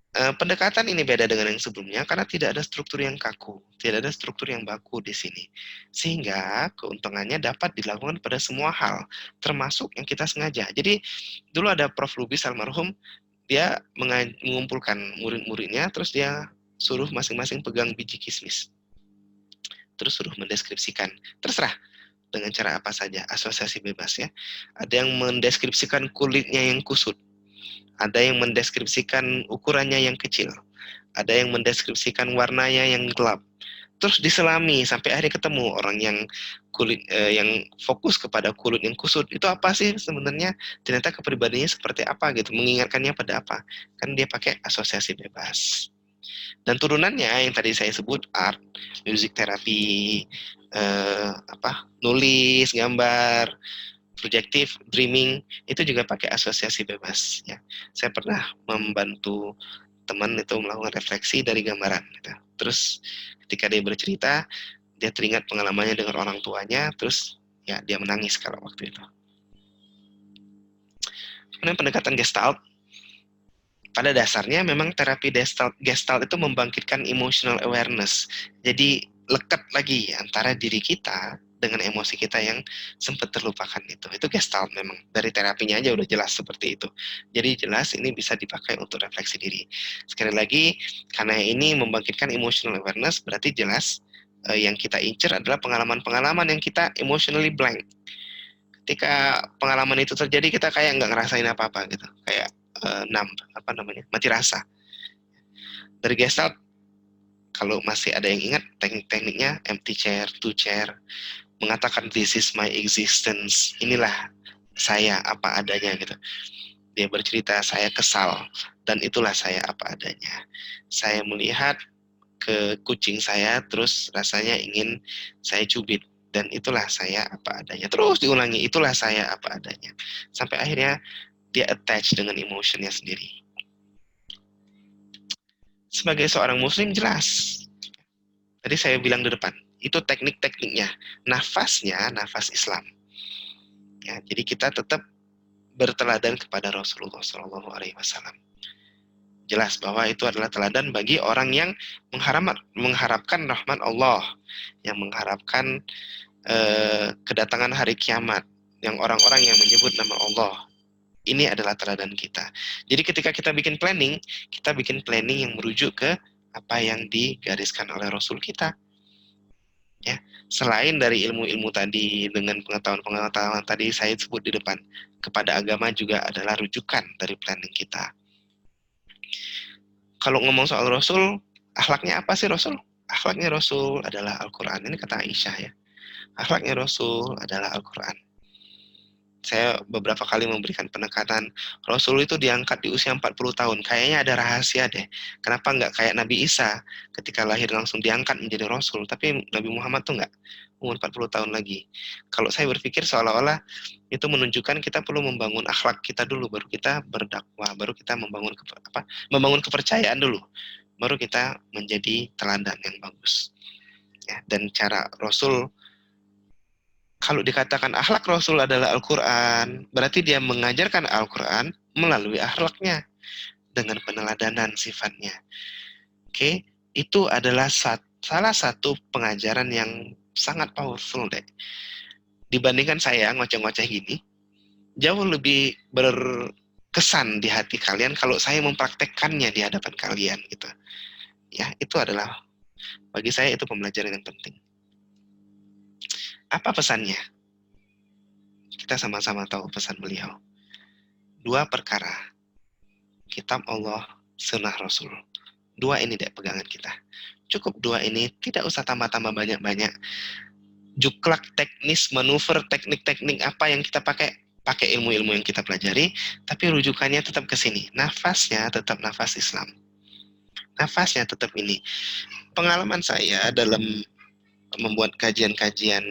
Pendekatan ini beda dengan yang sebelumnya karena tidak ada struktur yang kaku, tidak ada struktur yang baku di sini. Sehingga keuntungannya dapat dilakukan pada semua hal, termasuk yang kita sengaja. Jadi dulu ada Prof. Lubis almarhum, dia mengumpulkan murid-muridnya, terus dia suruh masing-masing pegang biji kismis. Terus suruh mendeskripsikan. Terserah dengan cara apa saja, asosiasi bebas ya. Ada yang mendeskripsikan kulitnya yang kusut. Ada yang mendeskripsikan ukurannya yang kecil. Ada yang mendeskripsikan warnanya yang gelap. Terus diselami sampai akhirnya ketemu orang yang kulit yang fokus kepada kulit yang kusut. Itu apa sih sebenarnya? Ternyata kepribadiannya seperti apa gitu, mengingatkannya pada apa? Kan dia pakai asosiasi bebas. Dan turunannya yang tadi saya sebut art, music therapy, nulis, gambar, projective dreaming, itu juga pakai asosiasi bebas ya. Saya pernah membantu teman itu melakukan refleksi dari gambaran gitu. Terus ketika dia bercerita, dia teringat pengalamannya dengan orang tuanya, terus ya dia menangis kalau waktu itu. Kemudian pendekatan gestalt, pada dasarnya memang terapi gestalt itu membangkitkan emotional awareness. Jadi lekat lagi antara diri kita dengan emosi kita yang sempat terlupakan itu. Itu gestalt memang. Dari terapinya aja udah jelas seperti itu. Jadi jelas ini bisa dipakai untuk refleksi diri. Sekali lagi, karena ini membangkitkan emotional awareness, berarti jelas yang kita incer adalah pengalaman-pengalaman yang kita emotionally blank. Ketika pengalaman itu terjadi, kita kayak nggak ngerasain apa-apa gitu. Kayak mati rasa. Dari gestalt, kalau masih ada yang ingat teknik-tekniknya, empty chair, two chair, mengatakan this is my existence, inilah saya apa adanya gitu. Dia bercerita saya kesal dan itulah saya apa adanya. Saya melihat ke kucing saya terus rasanya ingin saya cubit dan itulah saya apa adanya. Terus diulangi itulah saya apa adanya. Sampai akhirnya dia attach dengan emotionnya sendiri. Sebagai seorang muslim jelas. Tadi saya bilang di depan, itu teknik-tekniknya. Nafasnya, nafas Islam. Ya, jadi kita tetap berteladan kepada Rasulullah SAW. Jelas bahwa itu adalah teladan bagi orang yang mengharapkan rahmat Allah, yang mengharapkan kedatangan hari kiamat, yang orang-orang yang menyebut nama Allah. Ini adalah teladan kita. Jadi ketika kita bikin planning yang merujuk ke apa yang digariskan oleh Rasul kita. Ya, selain dari ilmu-ilmu tadi dengan pengetahuan-pengetahuan tadi saya sebut di depan, kepada agama juga adalah rujukan dari planning kita. Kalau ngomong soal Rasul, akhlaknya apa sih Rasul? Akhlaknya Rasul adalah Al-Quran. Ini kata Aisyah ya. Akhlaknya Rasul adalah Al-Quran. Saya beberapa kali memberikan penekanan, Rasul itu diangkat di usia 40 tahun. Kayaknya ada rahasia deh. Kenapa nggak kayak Nabi Isa ketika lahir langsung diangkat menjadi Rasul. Tapi Nabi Muhammad tuh nggak, umur 40 tahun lagi. Kalau saya berpikir seolah-olah itu menunjukkan kita perlu membangun akhlak kita dulu, baru kita berdakwah, baru kita membangun kepercayaan dulu, baru kita menjadi teladan yang bagus. Ya, dan cara Rasul, kalau dikatakan akhlak Rasul adalah Al-Quran, berarti dia mengajarkan Al-Quran melalui akhlaknya dengan peneladanan sifatnya. Oke, itu adalah salah satu pengajaran yang sangat powerful deh. Dibandingkan saya ngoceh-ngoceh gini, jauh lebih berkesan di hati kalian kalau saya mempraktekkannya di hadapan kalian gitu. Ya, itu adalah bagi saya itu pembelajaran yang penting. Apa pesannya? Kita sama-sama tahu pesan beliau. Dua perkara, kitab Allah, sunnah Rasul. Dua ini deh pegangan kita. Cukup dua ini, tidak usah tambah-tambah banyak-banyak. Juklak teknis, manuver, teknik-teknik apa yang kita pakai, pakai ilmu-ilmu yang kita pelajari, tapi rujukannya tetap ke sini. Nafasnya tetap nafas Islam. Nafasnya tetap ini. Pengalaman saya dalam membuat kajian-kajian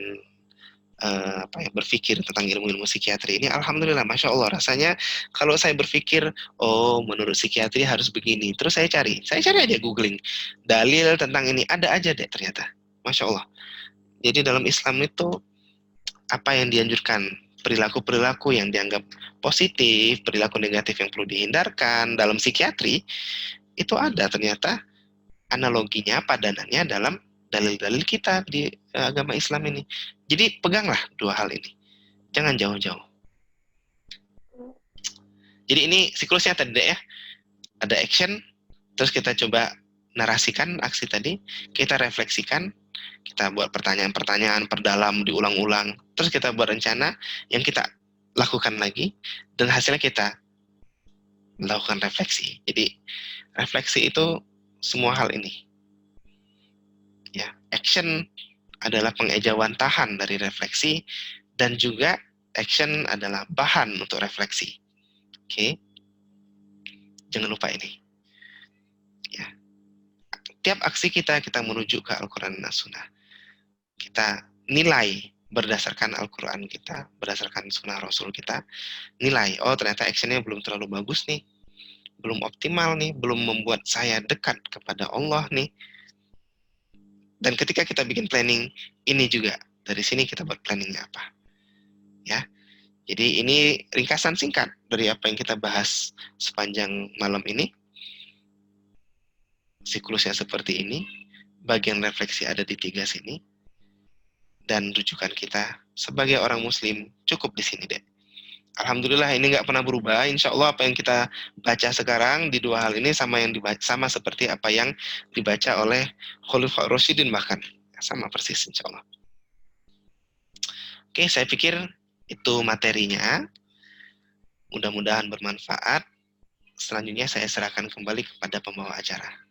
berpikir tentang ilmu-ilmu psikiatri ini, alhamdulillah, masya Allah, rasanya kalau saya berpikir, oh menurut psikiatri harus begini, terus saya cari aja googling dalil tentang ini, ada aja deh ternyata, masya Allah. Jadi dalam Islam itu apa yang dianjurkan, perilaku-perilaku yang dianggap positif, perilaku negatif yang perlu dihindarkan dalam psikiatri, itu ada ternyata analoginya, padanannya dalam dalil-dalil kita di agama Islam ini. Jadi peganglah dua hal ini. Jangan jauh-jauh. Jadi ini siklusnya tadi ya. Ada action, terus kita coba narasikan aksi tadi, kita refleksikan, kita buat pertanyaan-pertanyaan, perdalam, diulang-ulang, terus kita buat rencana yang kita lakukan lagi, dan hasilnya kita melakukan refleksi. Jadi refleksi itu semua hal ini. Ya, action adalah pengejawantahan dari refleksi, dan juga action adalah bahan untuk refleksi. Oke, jangan lupa ini. Ya, tiap aksi kita menuju ke Al-Quran dan Sunnah. Kita nilai berdasarkan Al-Quran kita, berdasarkan Sunnah Rasul kita, nilai, oh ternyata actionnya belum terlalu bagus nih, belum optimal nih, belum membuat saya dekat kepada Allah nih. Dan ketika kita bikin planning, ini juga, dari sini kita buat planningnya apa. Ya, jadi ini ringkasan singkat dari apa yang kita bahas sepanjang malam ini. Siklusnya seperti ini, bagian refleksi ada di 3 sini, dan rujukan kita sebagai orang muslim cukup di sini deh. Alhamdulillah ini nggak pernah berubah. Insya Allah apa yang kita baca sekarang di dua hal ini sama yang dibaca, sama seperti apa yang dibaca oleh Khalifah Rasyidin, bahkan sama persis insya Allah. Oke, saya pikir itu materinya. Mudah-mudahan bermanfaat. Selanjutnya saya serahkan kembali kepada pembawa acara.